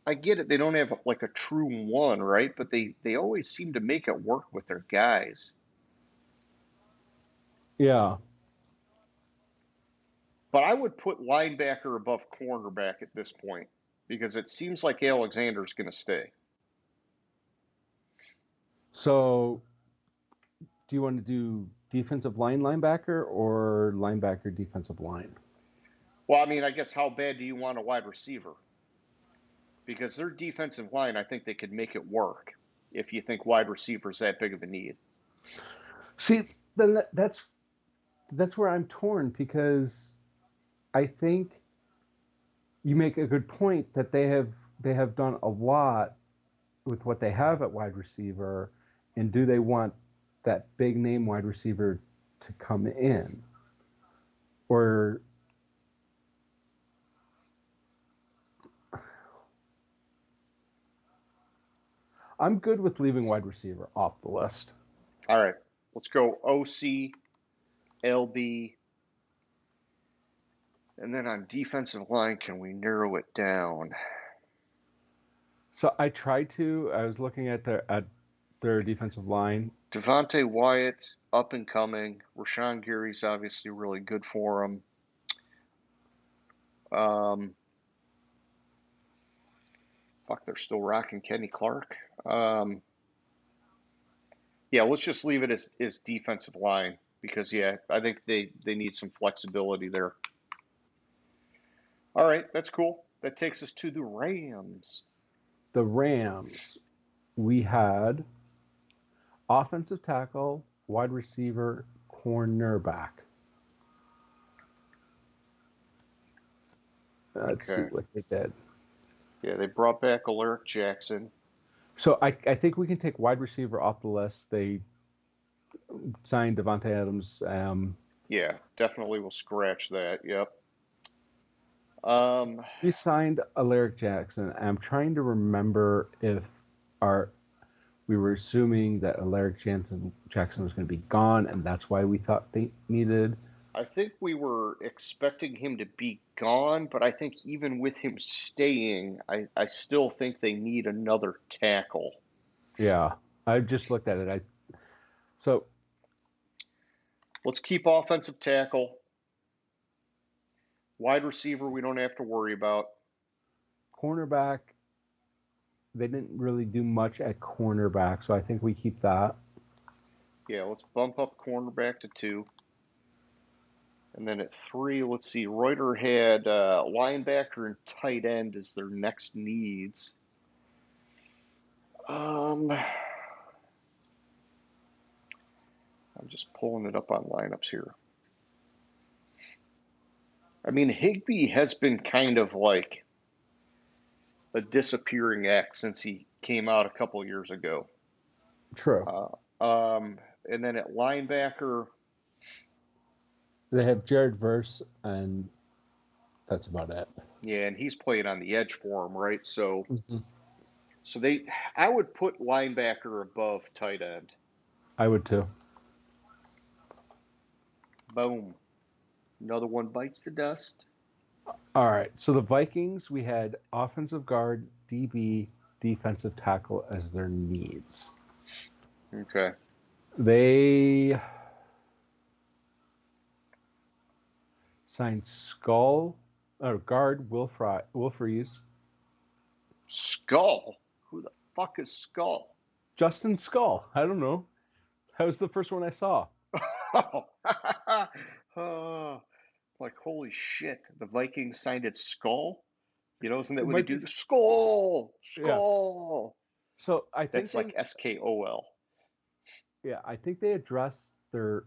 I get it. They don't have like a true one, right? But they always seem to make it work with their guys. Yeah. But I would put linebacker above cornerback at this point because it seems like Alexander's going to stay. So, do you want to do defensive line linebacker or linebacker defensive line? Well, I mean, I guess how bad do you want a wide receiver? Because their defensive line, I think they could make it work if you think wide receiver is that big of a need. See, then that's where I'm torn because I think you make a good point that they have done a lot with what they have at wide receiver, and do they want that big name wide receiver to come in, or I'm good with leaving wide receiver off the list. All right, let's go OC, LB, and then on defensive line, can we narrow it down? So I was looking at their defensive line. Devontae Wyatt, up and coming. Rashawn Gary's obviously really good for him. Fuck, they're still rocking Kenny Clark. Yeah, let's just leave it as defensive line because, yeah, I think they need some flexibility there. All right, that's cool. That takes us to the Rams. The Rams, we had offensive tackle, wide receiver, cornerback. Let's see Okay. what they did. Yeah, they brought back Alaric Jackson. So I think we can take wide receiver off the list. They signed Devontae Adams. Yeah, definitely will scratch that. Yep. We signed Alaric Jackson. I'm trying to remember if we were assuming that Alaric Jackson was going to be gone, and that's why we thought they needed. I think we were expecting him to be gone, but I think even with him staying, I still think they need another tackle. Yeah, I just looked at it. So let's keep offensive tackle. Wide receiver, we don't have to worry about. Cornerback, they didn't really do much at cornerback, so I think we keep that. Yeah, let's bump up cornerback to 2. And then at 3, let's see, Reuter had linebacker and tight end as their next needs. I'm just pulling it up on lineups here. I mean, Higbee has been kind of like a disappearing act since he came out a couple years ago. True. And then at linebacker, they have Jared Verse, and that's about it. Yeah, and he's playing on the edge for him, right? So, mm-hmm. so I would put linebacker above tight end. I would too. Boom. Another one bites the dust. All right. So the Vikings, we had offensive guard, DB, defensive tackle as their needs. Okay. They signed Skull or guard Will Freeze. Skull? Who the fuck is Skull? Justin Skull. I don't know. That was the first one I saw. Oh, oh, like holy shit! The Vikings signed it Skull. You know, isn't that It what they might do? be, Skull, yeah. skull. So I think That's like SKOL. I think they addressed their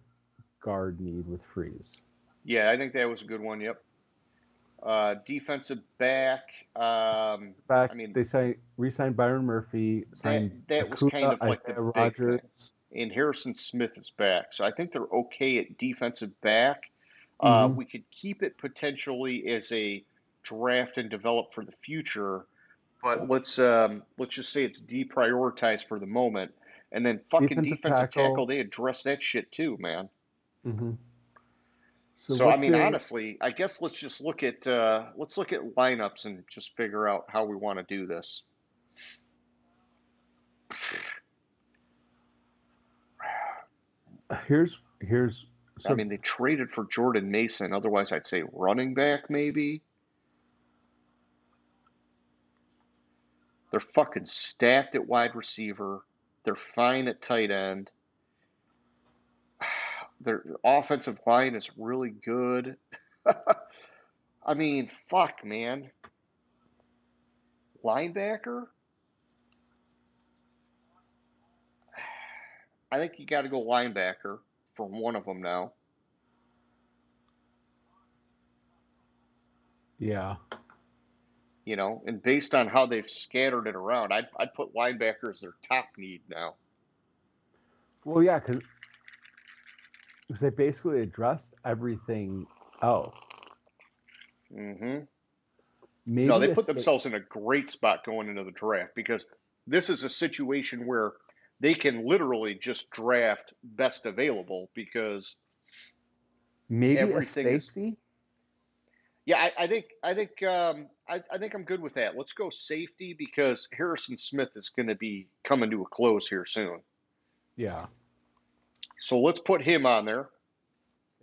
guard need with Freeze. Yeah, I think that was a good one. Yep. Defensive back. Back, I mean, they re-signed Byron Murphy, that signed that was kind Acuna, of like the Isaiah big thing. Rogers. And Harrison Smith is back, so I think they're okay at defensive back. Hmm. We could keep it potentially as a draft and develop for the future, but let's just say it's deprioritized for the moment. And then fucking Defensive defensive tackle, tackle. they address that shit too, man. Hmm. So So I what mean, did honestly, I guess let's just let's look at lineups and just figure out how we want to do this. here's I so mean, they traded for Jordan Mason. Otherwise, I'd say running back maybe. They're fucking stacked at wide receiver. They're fine at tight end. Their offensive line is really good. I mean, fuck, man. Linebacker? I think you got to go linebacker for one of them now. yeah. You know, and based on how they've scattered it around, I'd put linebacker as their top need now. Well, yeah, because they basically addressed everything else. Hmm. No, they Maybe a put sa- themselves in a great spot going into the draft because this is a situation where they can literally just draft best available because maybe a everything is. safety. Yeah, I think I'm good with that. Let's go safety because Harrison Smith is going to be coming to a close here soon. Yeah, So let's put him on there.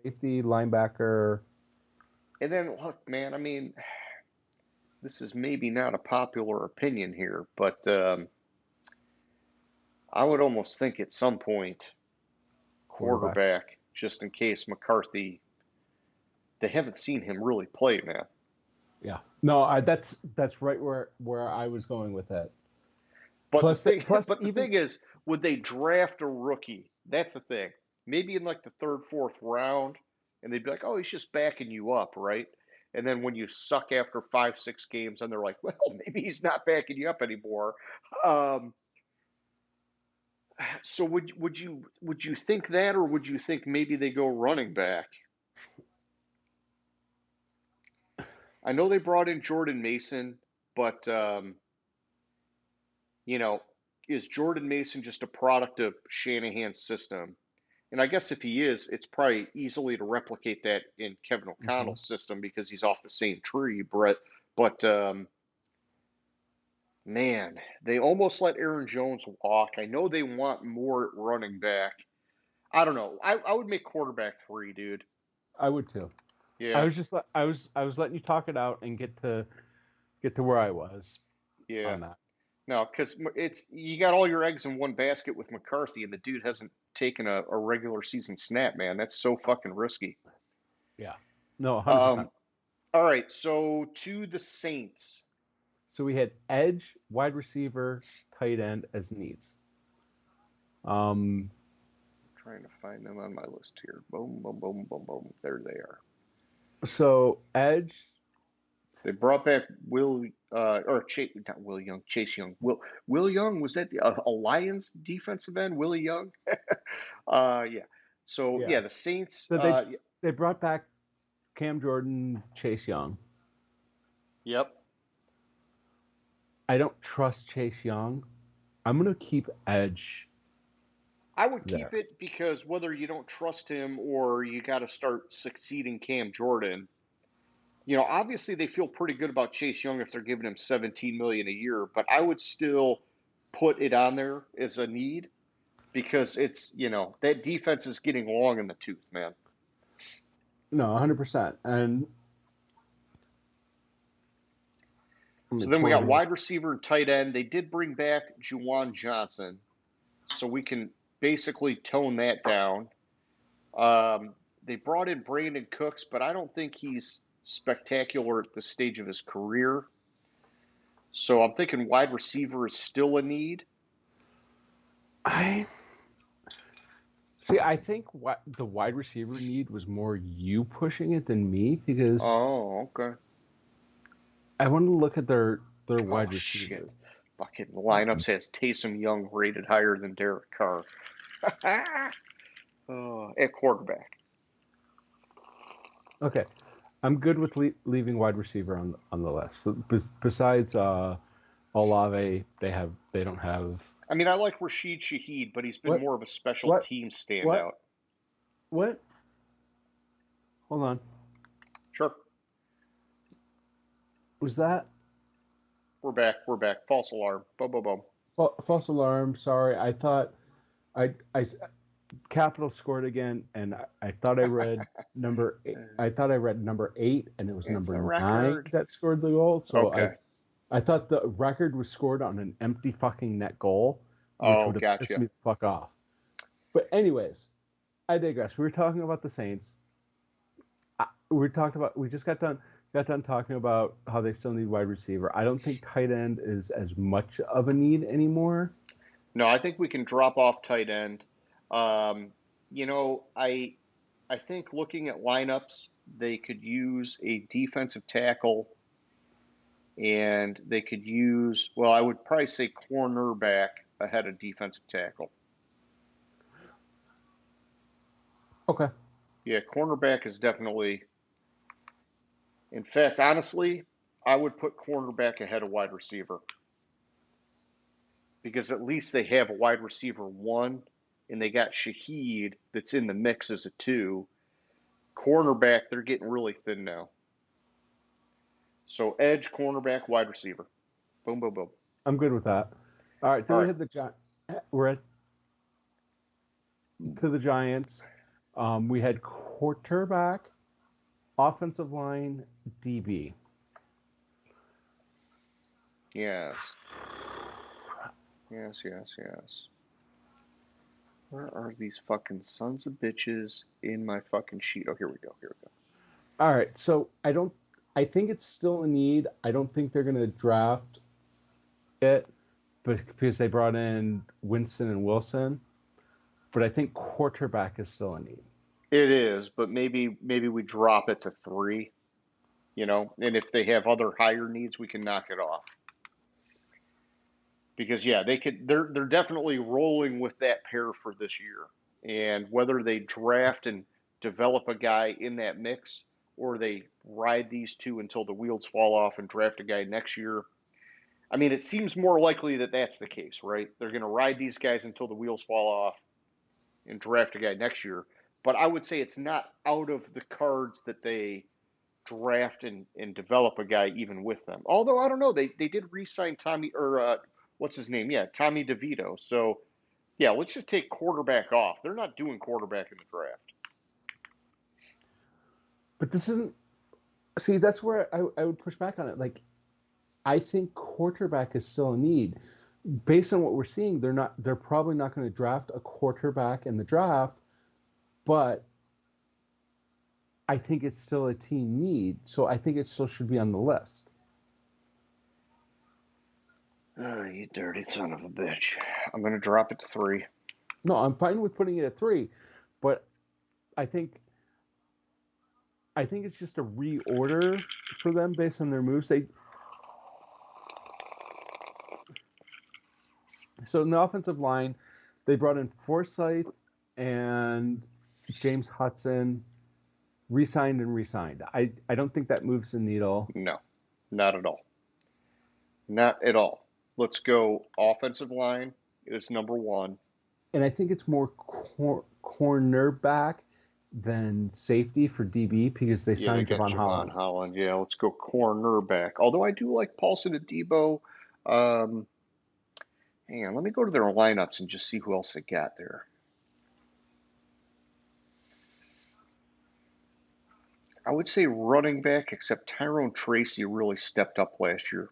safety, linebacker. And then look, man, I mean, this is maybe not a popular opinion here, but I would almost think at some point Quarterback. quarterback, just in case McCarthy. They haven't seen him really play, man. Yeah. No, that's right where I was going with that. But the Plus, thing, plus but the even thing is, would they draft a rookie? That's the thing. Maybe in like the third, fourth round, and they'd be like, "Oh, he's just backing you up, right?" And then when you suck after 5, 6 games, and they're like, "Well, maybe he's not backing you up anymore." Um, so would you think that, or would you think maybe they go running back? I know they brought in Jordan Mason, but you know, is Jordan Mason just a product of Shanahan's system? And I guess if he is, it's probably easily to replicate that in Kevin mhm. O'Connell's system because he's off the same tree, Brett. But man, they almost let Aaron Jones walk. I know they want more at running back. I don't know. I would make quarterback three, dude. I would too. I Yeah, was just I was letting you talk it out and get to where I was yeah. on that. No, because it's you got all your eggs in one basket with McCarthy, and the dude hasn't taken a regular season snap, man. That's so fucking risky. Yeah. No, 100%. Um, all right, so to the Saints. So we had edge, wide receiver, tight end as needs. Um, Trying to find them on my list here. Boom, boom, boom, boom, boom. There they are. so edge, They brought back Will or Chase, not Will Young, Chase Young. Will Young was that a Lions defensive end? Willie Young. Yeah. So yeah. yeah, the Saints. So they brought back Cam Jordan, Chase Young. Yep. I don't trust Chase Young. I'm gonna keep edge I would keep there. it because whether you don't trust him or you got to start succeeding Cam Jordan, obviously they feel pretty good about Chase Young if they're giving him 17 million a year, but I would still put it on there as a need. because it's, that defense is getting long in the tooth, man. No, 100%. And let me So then we pull got here. wide receiver and tight end. They did bring back Juwan Johnson, so we can basically tone that down. They brought in Brandon Cooks, but I don't think he's spectacular at this stage of his career. So I'm thinking wide receiver is still a need. I see. I think what the wide receiver need was more you pushing it than me because Oh, okay. I wanted to look at their Oh, wide shit. receivers. Fucking lineup says Taysom Young rated higher than Derek Carr. At quarterback. Okay, I'm good with leaving wide receiver on the list. So, besides Olave, they don't have I mean, I like Rashid Shaheed, but he's been what more of a special what team what standout. what? Hold on, Sure. was that We're back. We're back. False alarm. Boom, boom, boom. false alarm? Sorry, I thought I Capital scored again, and I thought I read number eight. I thought I read number 8, and it was It's number a 9 record. that scored the goal. So Okay. I thought the record was scored on an empty fucking net goal, which Oh, would have pissed gotcha. me the fuck off. But anyways, I digress. We were talking about the Saints. We just got done talking about how they still need wide receiver. I don't think tight end is as much of a need anymore. No, I think we can drop off tight end. Um, I think looking at lineups, they could use a defensive tackle, and they could use, well, I would probably say cornerback ahead of defensive tackle. Okay. Yeah, cornerback is definitely, in fact, honestly, I would put cornerback ahead of wide receiver because at least they have a wide receiver one, and they got Shaheed that's in the mix as a two. Cornerback, they're getting really thin now. So edge, cornerback, wide receiver. Boom, boom, boom. I'm good with that. All right, then All we right. had we're at to the Giants. We had quarterback, offensive line, DB. Yes. Yes, yes, yes. Where are these fucking sons of bitches in my fucking sheet? Oh, here we go. Here we go. All right, so I think it's still a need. I don't think they're going to draft it, but because they brought in Winston and Wilson. But I think quarterback is still a need. It is, but maybe we drop it to 3, and if they have other higher needs, we can knock it off. Because yeah, they're definitely rolling with that pair for this year. And whether they draft and develop a guy in that mix or they ride these two until the wheels fall off and draft a guy next year. I mean, it seems more likely that that's the case, right? They're going to ride these guys until the wheels fall off and draft a guy next year. But I would say it's not out of the cards that they draft and develop a guy even with them. Although I don't know, they did re-sign Tommy or what's his name? Yeah, Tommy DeVito. So yeah, let's just take quarterback off. They're not doing quarterback in the draft. But this isn't. See, that's where I would push back on it. Like, I think quarterback is still a need. Based on what we're seeing, they're probably not going to draft a quarterback in the draft, but I think it's still a team need. So I think it still should be on the list. Oh, you dirty son of a bitch. I'm going to drop it to 3. No, I'm fine with putting it at 3, but I think it's just a reorder for them based on their moves. So in the offensive line, they brought in Forsyth and James Hudson, re-signed and re-signed. I don't think that moves the needle. No, not at all. Not at all. Let's go offensive line is number 1. And I think it's more cornerback than safety for DB because they Yeah, they signed got Javon Javon Holland. Holland. Yeah, let's go cornerback. Although I do like Paulson Adebo. Hang on, let me go to their lineups and just see who else they got there. I would say running back, except Tyrone Tracy really stepped up last year.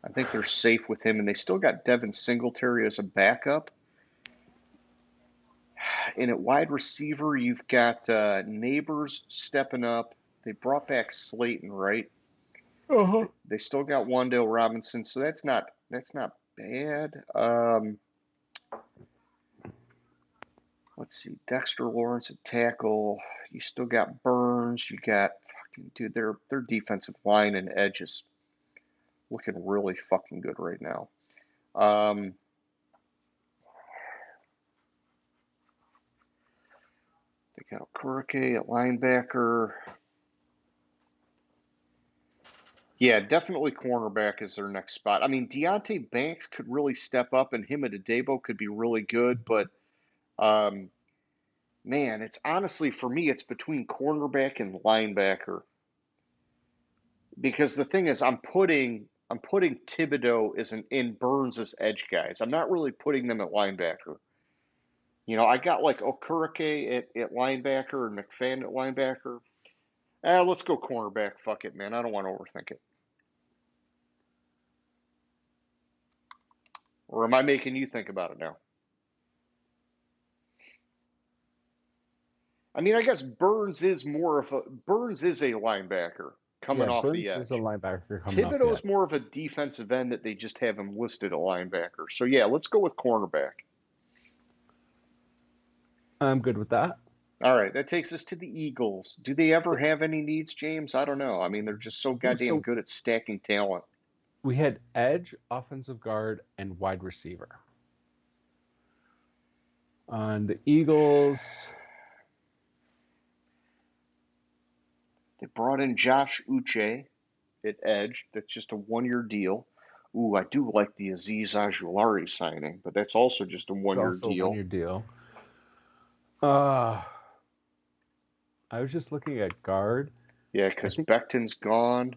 I think they're safe with him, and they still got Devin Singletary as a backup. And at wide receiver, you've got Neighbors stepping up. They brought back Slayton, right? Uh-huh. They still got Wan'Dale Robinson, so that's not bad. Let's see, Dexter Lawrence at tackle. You still got Burns. You got fucking dude. Their defensive line and edges looking really fucking good right now. They got Okurike at linebacker. Yeah, definitely cornerback is their next spot. I mean, Deontay Banks could really step up, and him at Adebo could be really good. But man, it's honestly for me, it's between cornerback and linebacker. Because the thing is, I'm putting Thibodeau as in Burns as edge guys. I'm not really putting them at linebacker. You know, I got like Okurike at linebacker and McFadden at linebacker. Let's go cornerback. Fuck it, man. I don't want to overthink it. Or am I making you think about it now? I mean, I guess Burns is a linebacker coming Yeah, off the Burns is a edge. linebacker coming off the Thibodeau's edge. more of a defensive end that they just have him listed a linebacker. So yeah, let's go with cornerback. I'm good with that. All right, that takes us to the Eagles. Do they ever have any needs, James? I don't know. I mean, they're just so goddamn So good at stacking talent. we had edge, offensive guard, and wide receiver. On the Eagles, They brought in Josh Uche at edge. That's just a one-year deal. Ooh, I do like the Aziz Ojulari signing, but that's also just a it's one-year also a deal. one-year deal. I was just looking at guard. Yeah, I because think, Becton's gone.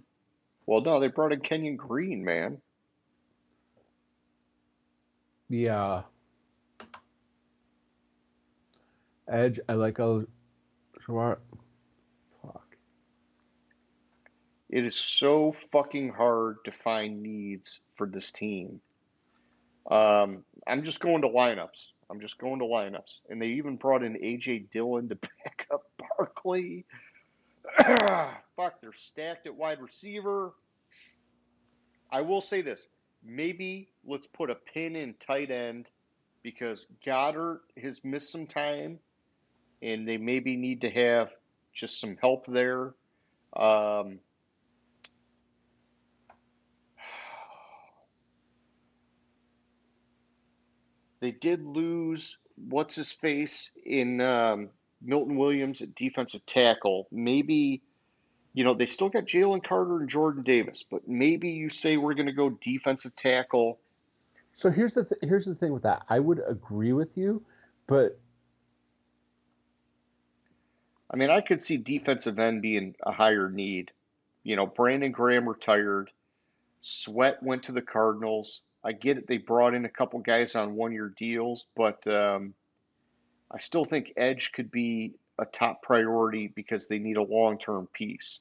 Well, no, they brought in Kenyon Green, man. yeah, edge. I like a fuck. It is so fucking hard to find needs for this team. I'm just going to lineups. And they even brought in A.J. Dillon to back up Barkley. Fuck, they're stacked at wide receiver. I will say this. Maybe let's put a pin in tight end because Goddard has missed some time and they maybe need to have just some help there. Um, they did lose what's his face in Milton Williams at defensive tackle. Maybe, you know, they still got Jalen Carter and Jordan Davis, but maybe you say we're going to go defensive tackle. So here's the thing with that. I would agree with you, but I mean, I could see defensive end being a higher need. You know, Brandon Graham retired. Sweat went to the Cardinals. I get it. They brought in a couple guys on one-year deals, but I still think edge could be a top priority because they need a long-term piece.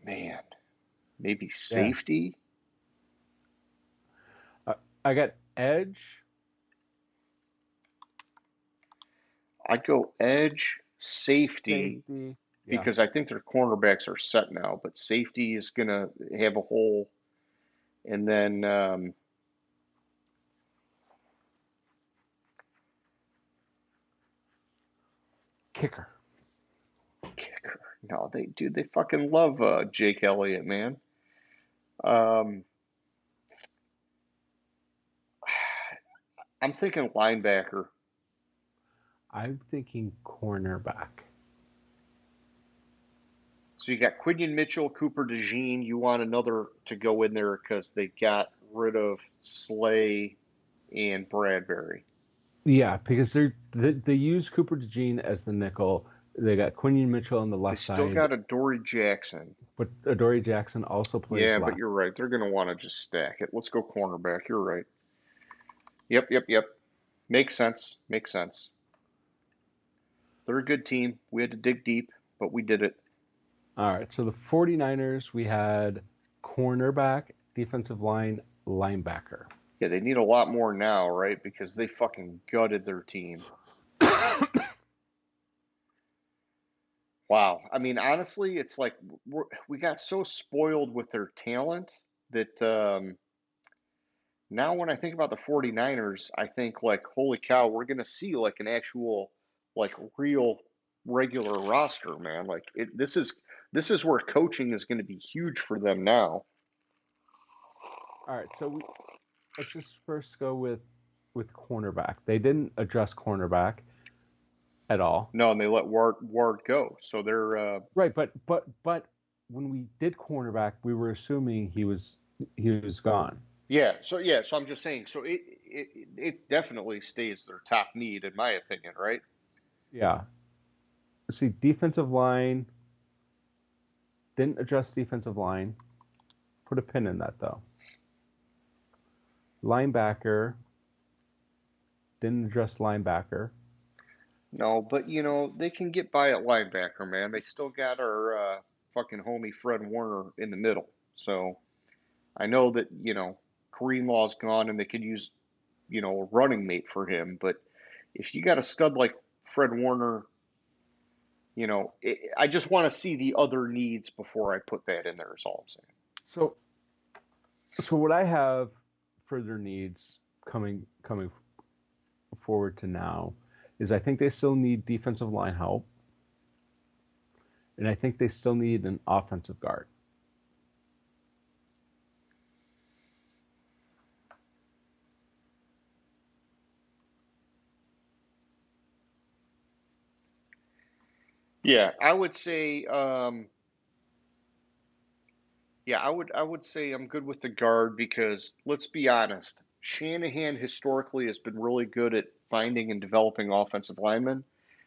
Man, maybe yeah, safety. I got edge. I'd go edge, safety, Safety. Yeah. because I think their cornerbacks are set now, but safety is going to have a hole. And then Kicker. kicker. No, they fucking love Jake Elliott, man. Um, I'm thinking linebacker. I'm thinking cornerback. So you got Quinion Mitchell, Cooper DeJean. You want another to go in there because they got rid of Slay and Bradbury. Yeah, because they use Cooper DeJean as the nickel. They got Quinion Mitchell on the They left still side, got a Dory Jackson. but Adoree Jackson also plays Yeah, but left. you're right. They're going to want to just stack it. Let's go cornerback. You're right. Yep, yep, yep. Makes sense. Makes sense. They're a good team. We had to dig deep, but we did it. All right, so the 49ers, we had cornerback, defensive line, linebacker. Yeah, they need a lot more now, right? Because they fucking gutted their team. Wow. I mean, honestly, it's like we got so spoiled with their talent that now when I think about the 49ers, I think like, holy cow, we're going to see like an actual, like real regular roster, man. Like this is where coaching is going to be huge for them now. All right, so let's just first go with cornerback. They didn't address cornerback at all. No, and they let Ward go. So they're Right, but when we did cornerback, we were assuming he was gone. yeah, so I'm just saying, so it definitely stays their top need in my opinion, right? Yeah. See, defensive line didn't address defensive line. Put a pin in that though. Linebacker didn't address linebacker. No, but they can get by at linebacker, man. They still got our fucking homie Fred Warner in the middle. So I know that, Greenlaw's gone and they could use, a running mate for him. But if you got a stud like Fred Warner, I just want to see the other needs before I put that in there, is all I'm saying. So so what I have further needs coming forward to now is I think they still need defensive line help, and I think they still need an offensive guard. Yeah, I would say, yeah, I would say I'm good with the guard because let's be honest, Shanahan historically has been really good at finding and developing offensive linemen.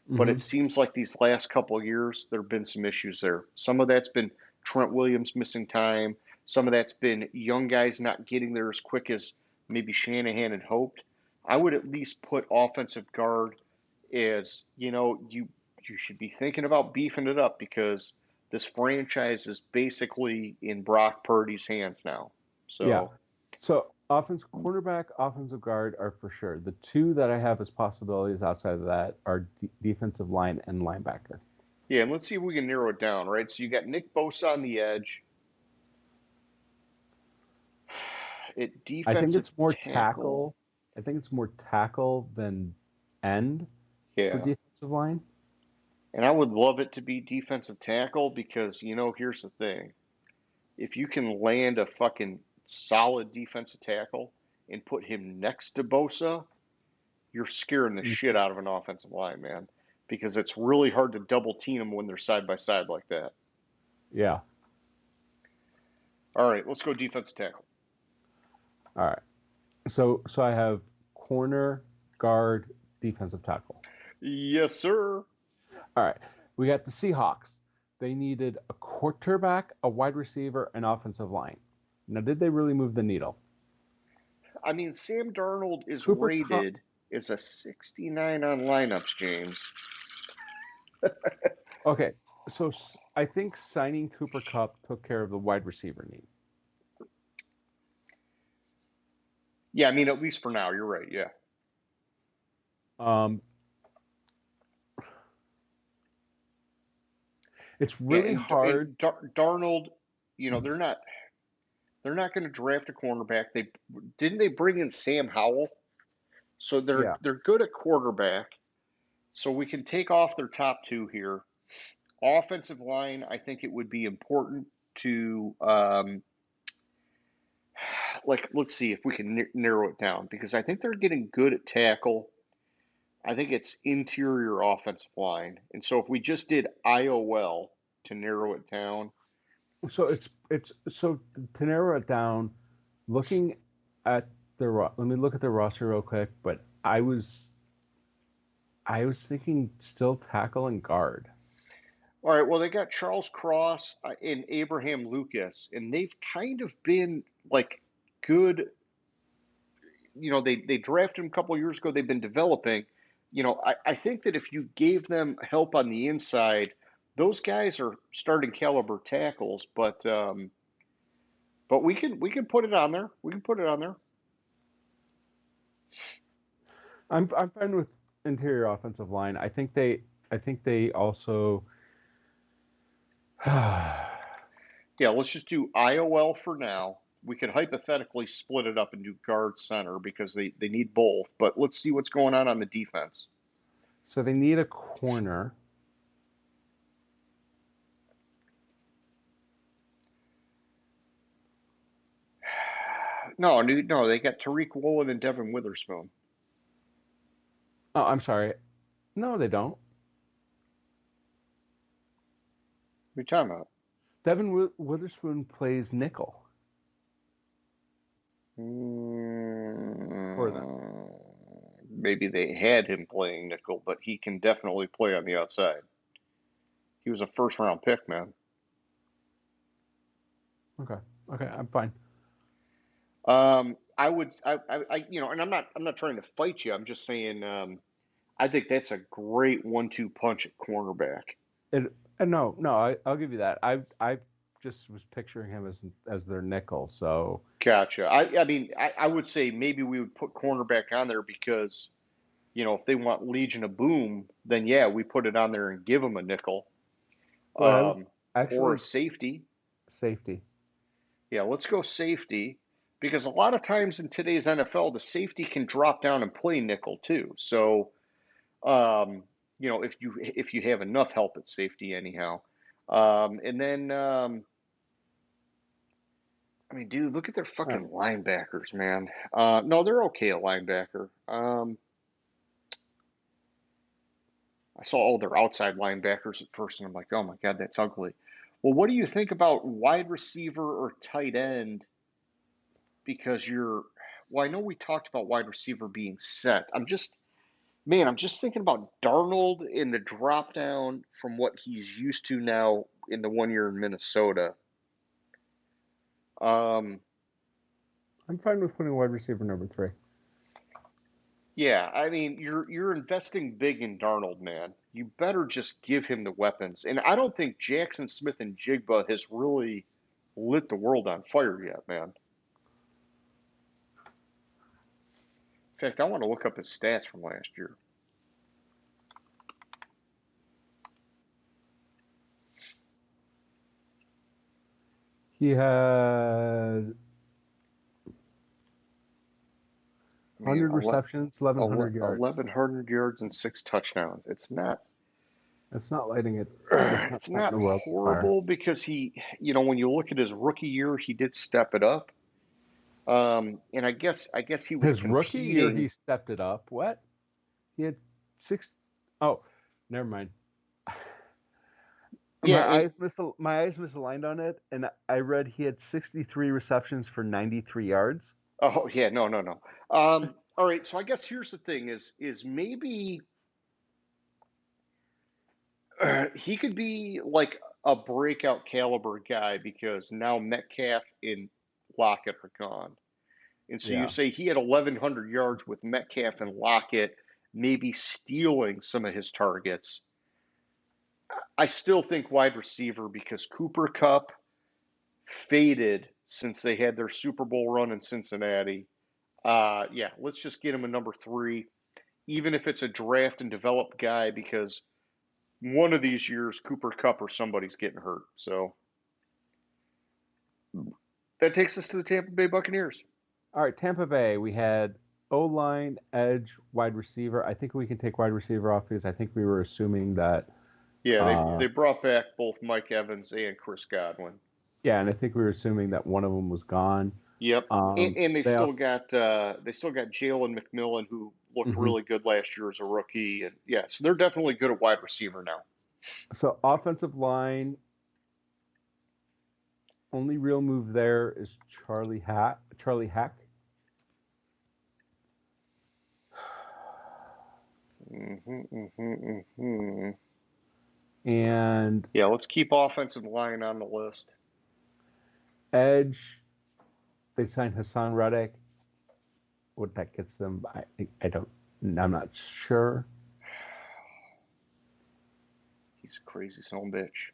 But Mm-hmm. it seems like these last couple of years there have been some issues there. Some of that's been Trent Williams missing time. Some of that's been young guys not getting there as quick as maybe Shanahan had hoped. I would at least put offensive guard as, you should be thinking about beefing it up because this franchise is basically in Brock Purdy's hands now. Yeah. So, So cornerback, offensive guard are for sure. The two that I have as possibilities outside of that are defensive line and linebacker. yeah, and let's see if we can narrow it down, right? So you got Nick Bosa on the edge. It I think defensive it's more tackle. tackle. I think it's more tackle than end for Yeah. defensive line. And I would love it to be defensive tackle because, here's the thing. If you can land a fucking solid defensive tackle and put him next to Bosa, you're scaring the shit out of an offensive line, man. Because it's really hard to double team them when they're side by side like that. Yeah. All right, let's go defensive tackle. All right. So I have corner, guard, defensive tackle. Yes, sir. All right. We got the Seahawks. They needed a quarterback, a wide receiver, an offensive line. Now, did they really move the needle? I mean, Sam Darnold is Cooper Cup. rated as a 69 on lineups, James. Okay. So I think signing Cooper Cup took care of the wide receiver need. Yeah, I mean, at least for now, you're right. Yeah. Um, it's Yeah, really and hard. Darnold, they're not going to draft a cornerback. They bring in Sam Howell, so they're Yeah. they're good at quarterback. So we can take off their top two here. Offensive line, I think it would be important to like let's see if we can narrow it down because I think they're getting good at tackle. I think it's interior offensive line, and so if we just did IOL to narrow it down. So it's so to narrow it down, looking at let me look at the roster real quick, but I was thinking still tackle and guard. All right, well, they got Charles Cross and Abraham Lucas, and they've kind of been like good. They drafted him a couple of years ago. They've been developing. I think that if you gave them help on the inside, those guys are starting caliber tackles. But we can put it on there. We can put it on there. I'm fine with interior offensive line. I think they also. Yeah, let's just do IOL for now. We could hypothetically split it up and do guard center because they need both. But let's see what's going on the defense. So they need a corner. No, no, they got Tariq Woolen and Devin Witherspoon. Oh, I'm sorry. No, they don't. What are you talking about? Devin Witherspoon plays nickel for them. Maybe they had him playing nickel, but he can definitely play on the outside. He was a first round pick, man. Okay. Okay, I'm fine. I would, and I'm not trying to fight you. I'm just saying, I think that's a great 1-2 punch at cornerback. No, I'll give you that. I just was picturing him as their nickel. So Gotcha. I would say maybe we would put cornerback on there because, if they want Legion of Boom, then yeah, we put it on there and give them a nickel, well, or actually a safety. safety. Yeah, let's go safety because a lot of times in today's NFL, the safety can drop down and play nickel too. So, if you have enough help at safety, anyhow. And then, dude, look at their Uh, fucking linebackers, man. No, they're okay at linebacker. I saw all their outside linebackers at first, and I'm like, oh my God, that's ugly. Well, what do you think about wide receiver or tight end? Because well, I know we talked about wide receiver being set. I'm just thinking about Darnold in the drop down from what he's used to now in the 1 year in Minnesota. Um, I'm fine with putting wide receiver number 3. yeah, you're investing big in Darnold, man. You better just give him the weapons. And I don't think Jackson Smith and Jigba has really lit the world on fire yet, man. In fact, I want to look up his stats from last year. He had I mean, 100 receptions, 1,100 yards. 1,100 yards and 6 touchdowns. It's not lighting it. It's not It's setting not the world on fire. horrible because when you look at his rookie year, he did step it up. And I guess he was His rookie year, he competing. stepped it up. What? He had 6. Oh, never mind. Yeah, My eyes misaligned on it, and I read he had 63 receptions for 93 yards. oh yeah, no, no, no. All right, so I guess here's the thing: is maybe he could be like a breakout caliber guy because now Metcalf and Lockett are gone. And so you Yeah. say he had 1,100 yards with Metcalf and Lockett, maybe stealing some of his targets. I still think wide receiver because Cooper Cup faded since they had their Super Bowl run in Cincinnati. Yeah, let's just get him a number 3, even if it's a draft and develop guy, because one of these years Cooper Cup or somebody's getting hurt. So that takes us to the Tampa Bay Buccaneers. All right, Tampa Bay. We had O line, edge, wide receiver. I think we can take wide receiver off because I think we were assuming that. Yeah, Uh, they brought back both Mike Evans and Chris Godwin. yeah, and I think we were assuming that one of them was gone. Yep, and they They still also. got Jalen McMillan, who looked Mhm. really good last year as a rookie, and yeah, so they're definitely good at wide receiver now. So offensive line. Only real move there is Charlie Hack. Charlie Hack. Hmm. And Yeah, let's keep offensive line on the list. edge, they signed Hassan Reddick. What that gets them, I'm not sure. He's a crazy son of a bitch.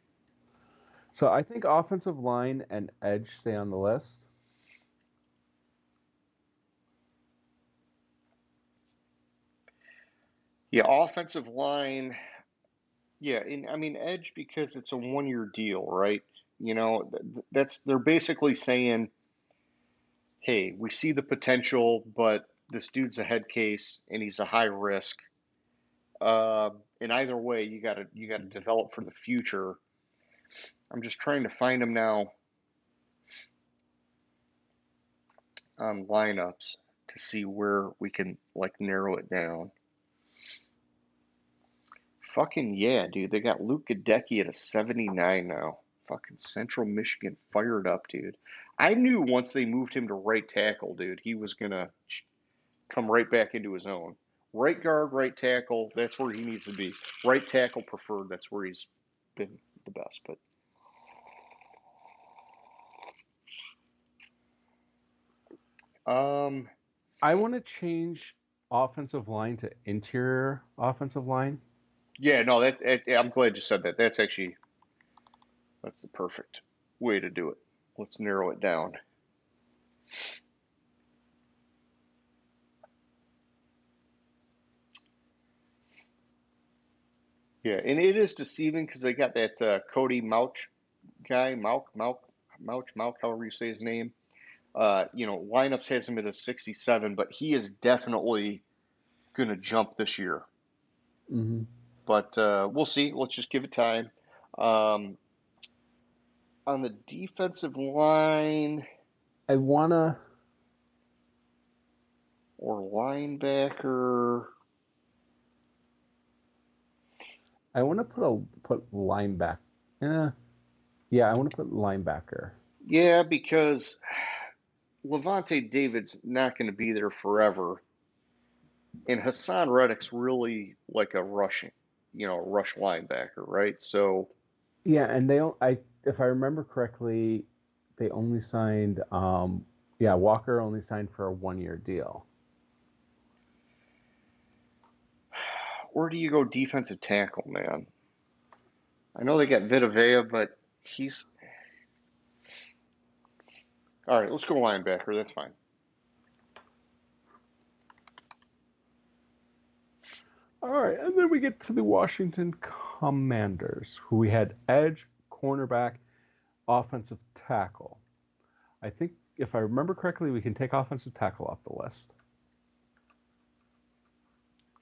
So I think offensive line and edge stay on the list. Yeah, offensive line. Yeah, and I mean edge because it's a 1 year deal, right? You know, they're basically saying, hey, we see the potential, but this dude's a head case and he's a high risk. And either way, you gotta develop for the future. I'm just trying to find him now on lineups to see where we can like narrow it down. Fucking yeah, dude. They got Luke Gadecki at a 79 now. Fucking Central Michigan fired up, dude. I knew once they moved him to right tackle, dude, he was gonna come right back into his own. Right guard, right tackle, that's where he needs to be. Right tackle preferred, that's where he's been the best. But I want to change offensive line to interior offensive line. yeah, no, I'm glad you said that. That's the perfect way to do it. Let's narrow it down. Yeah, and it is deceiving because they got that Cody Mauch guy, Mauch, however you say his name. Lineups has him at a 67, but he is definitely going to jump this year. Mm-hmm. But we'll see. Let's just give it time. Um, on the defensive line I wanna. or linebacker, I want to put linebacker. Yeah, I want to put linebacker. yeah, because Levante David's not going to be there forever, and Hassan Reddick's really like a rush linebacker, right? So Yeah, and if I remember correctly, they only signed. Yeah, Walker only signed for a 1 year deal. where do you go defensive tackle, man? I know they got Vitavea, but he's all right. Let's go linebacker. That's fine. All right, and then we get to the Washington Commanders, who we had edge, cornerback, offensive tackle. I think if I remember correctly, we can take offensive tackle off the list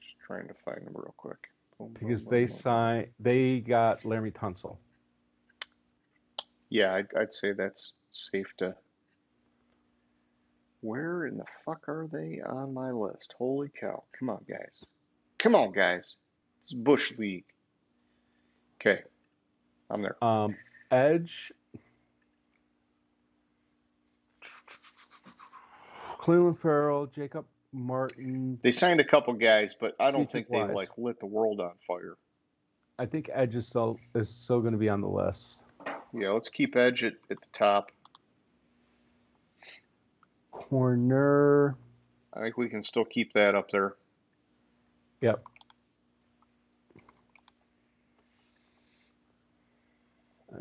Just trying to find them real quick. Boom, because boom, boom, boom. they got Laramie Tunsil. Yeah, I'd say that's safe to. Where in the fuck are they on my list? Holy cow! Come on, guys. Come on, guys. It's Bush League. Okay, I'm there. Edge, Cleveland Farrell, Jacob Martin, They signed a couple guys, but I don't Dietrich think they Wise. like lit the world on fire. I think Edge is still going to be on the list. Yeah, let's keep Edge at the top. Corner. I think we can still keep that up there. Yep.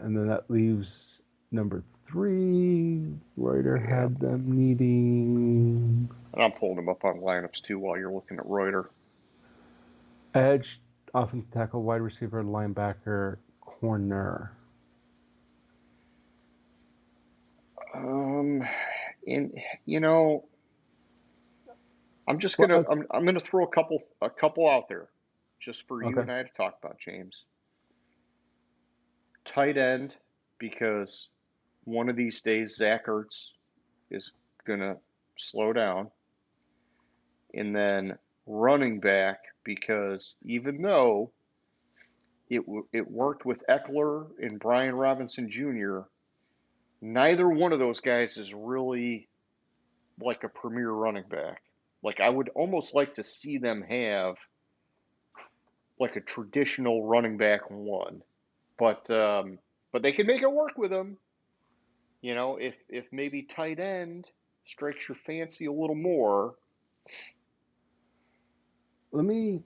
And then that leaves number 3. Reuter had them needing. And I'm pulling them up on lineups too while you're looking at Reuter. Edge, offensive tackle, wide receiver, linebacker, corner. And you know, I'm just gonna I'm gonna throw a couple out there, just for you Okay. and I to talk about, James. Tight end, because one of these days Zach Ertz is gonna slow down, and then running back because even though it worked with Eckler and Brian Robinson Jr., neither one of those guys is really like a premier running back. Like I would almost like to see them have like a traditional running back one. but they can make it work with him. You know, if maybe tight end strikes your fancy a little more. Let me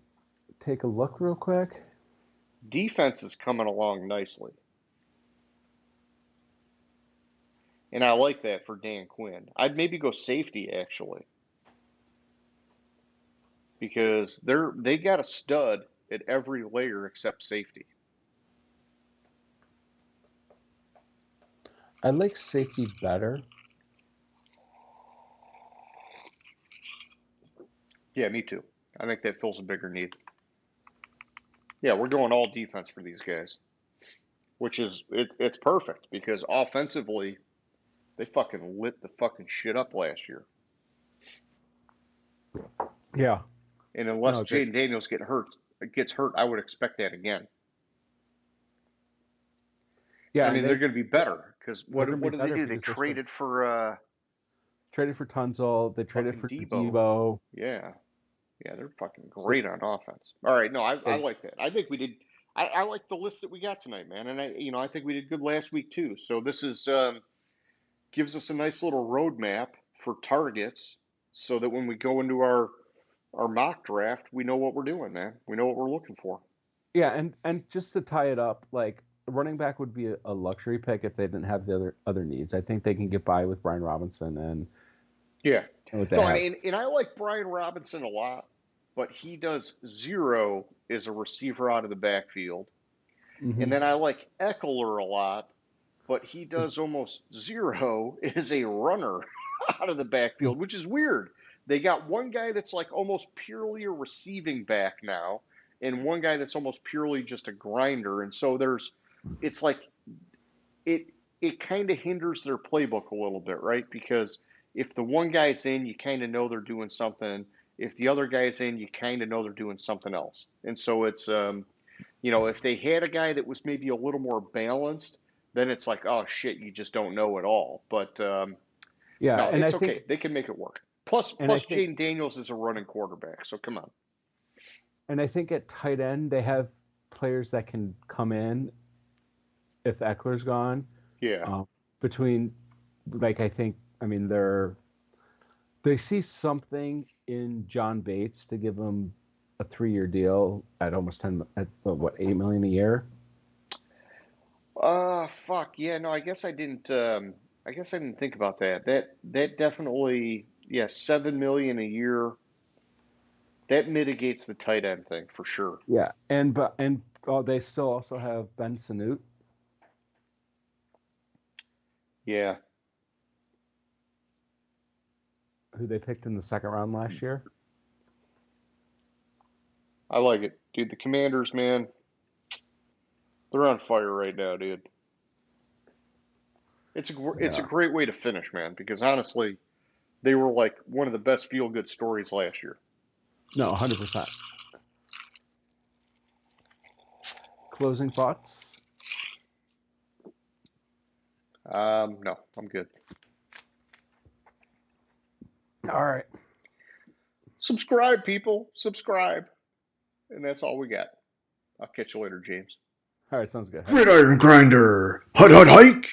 take a look real quick. Defense is coming along nicely. And I like that for Dan Quinn. I'd maybe go safety actually. Because they got a stud at every layer except safety. I like safety better. Yeah, me too. I think that fills a bigger need. Yeah, we're going all defense for these guys, which is it's perfect because offensively they fucking lit the fucking shit up last year. Yeah. And unless No, great. Jaden Daniels gets hurt, I would expect that again. Yeah, I and mean, they're going to be better because they're what going to be did they better do? They because they're still traded for Tunzel. They traded fucking for Debo. Debo. Yeah. Yeah, they're fucking So great on offense. All right, no, I it's like that. I think we did. I like the list that we got tonight, man, and I think we did good last week too. So this is gives us a nice little roadmap for targets, so that when we go into our mock draft, we know what we're doing, man. We know what we're looking for. yeah, and just to tie it up, like running back would be a luxury pick if they didn't have the other needs. I think they can get by with Brian Robinson and Yeah, what they no, have. and I like Brian Robinson a lot, but he does zero as a receiver out of the backfield, and Hmm. then I like Eckler a lot, but he does almost zero as a runner out of the backfield, which is weird. They got one guy that's like almost purely a receiving back now, and one guy that's almost purely just a grinder. And so it's like it it kind of hinders their playbook a little bit, right? Because if the one guy's in, you kind of know they're doing something. If the other guy's in, you kind of know they're doing something else. And so it's if they had a guy that was maybe a little more balanced, then it's like, oh shit, you just don't know at all. But Yeah, no, it's okay. They can make it work. Plus, and I plus think Jaden Daniels is a running quarterback, so come on. and I think at tight end they have players that can come in if Eckler's gone. Yeah, Um, between like I mean they see something in John Bates to give him a 3-year deal at almost 10 at what 8 million a year. fuck. Yeah, no, I guess I didn't. I guess I didn't think about that. That definitely, yeah, 7 million a year. That mitigates the tight end thing for sure. Yeah, and they still also have Ben Sanute, Yeah, who they picked in the second round last year. I like it, dude. The Commanders, man, they're on fire right now, dude. It's a Yeah, great way to finish, man, because honestly, they were like one of the best feel good stories last year. no, 100%. Closing thoughts. No, I'm good. All right. Subscribe, people. Subscribe. And that's all we got. I'll catch you later, James. All right, sounds good. Gridiron Grinder. Hut hut hike.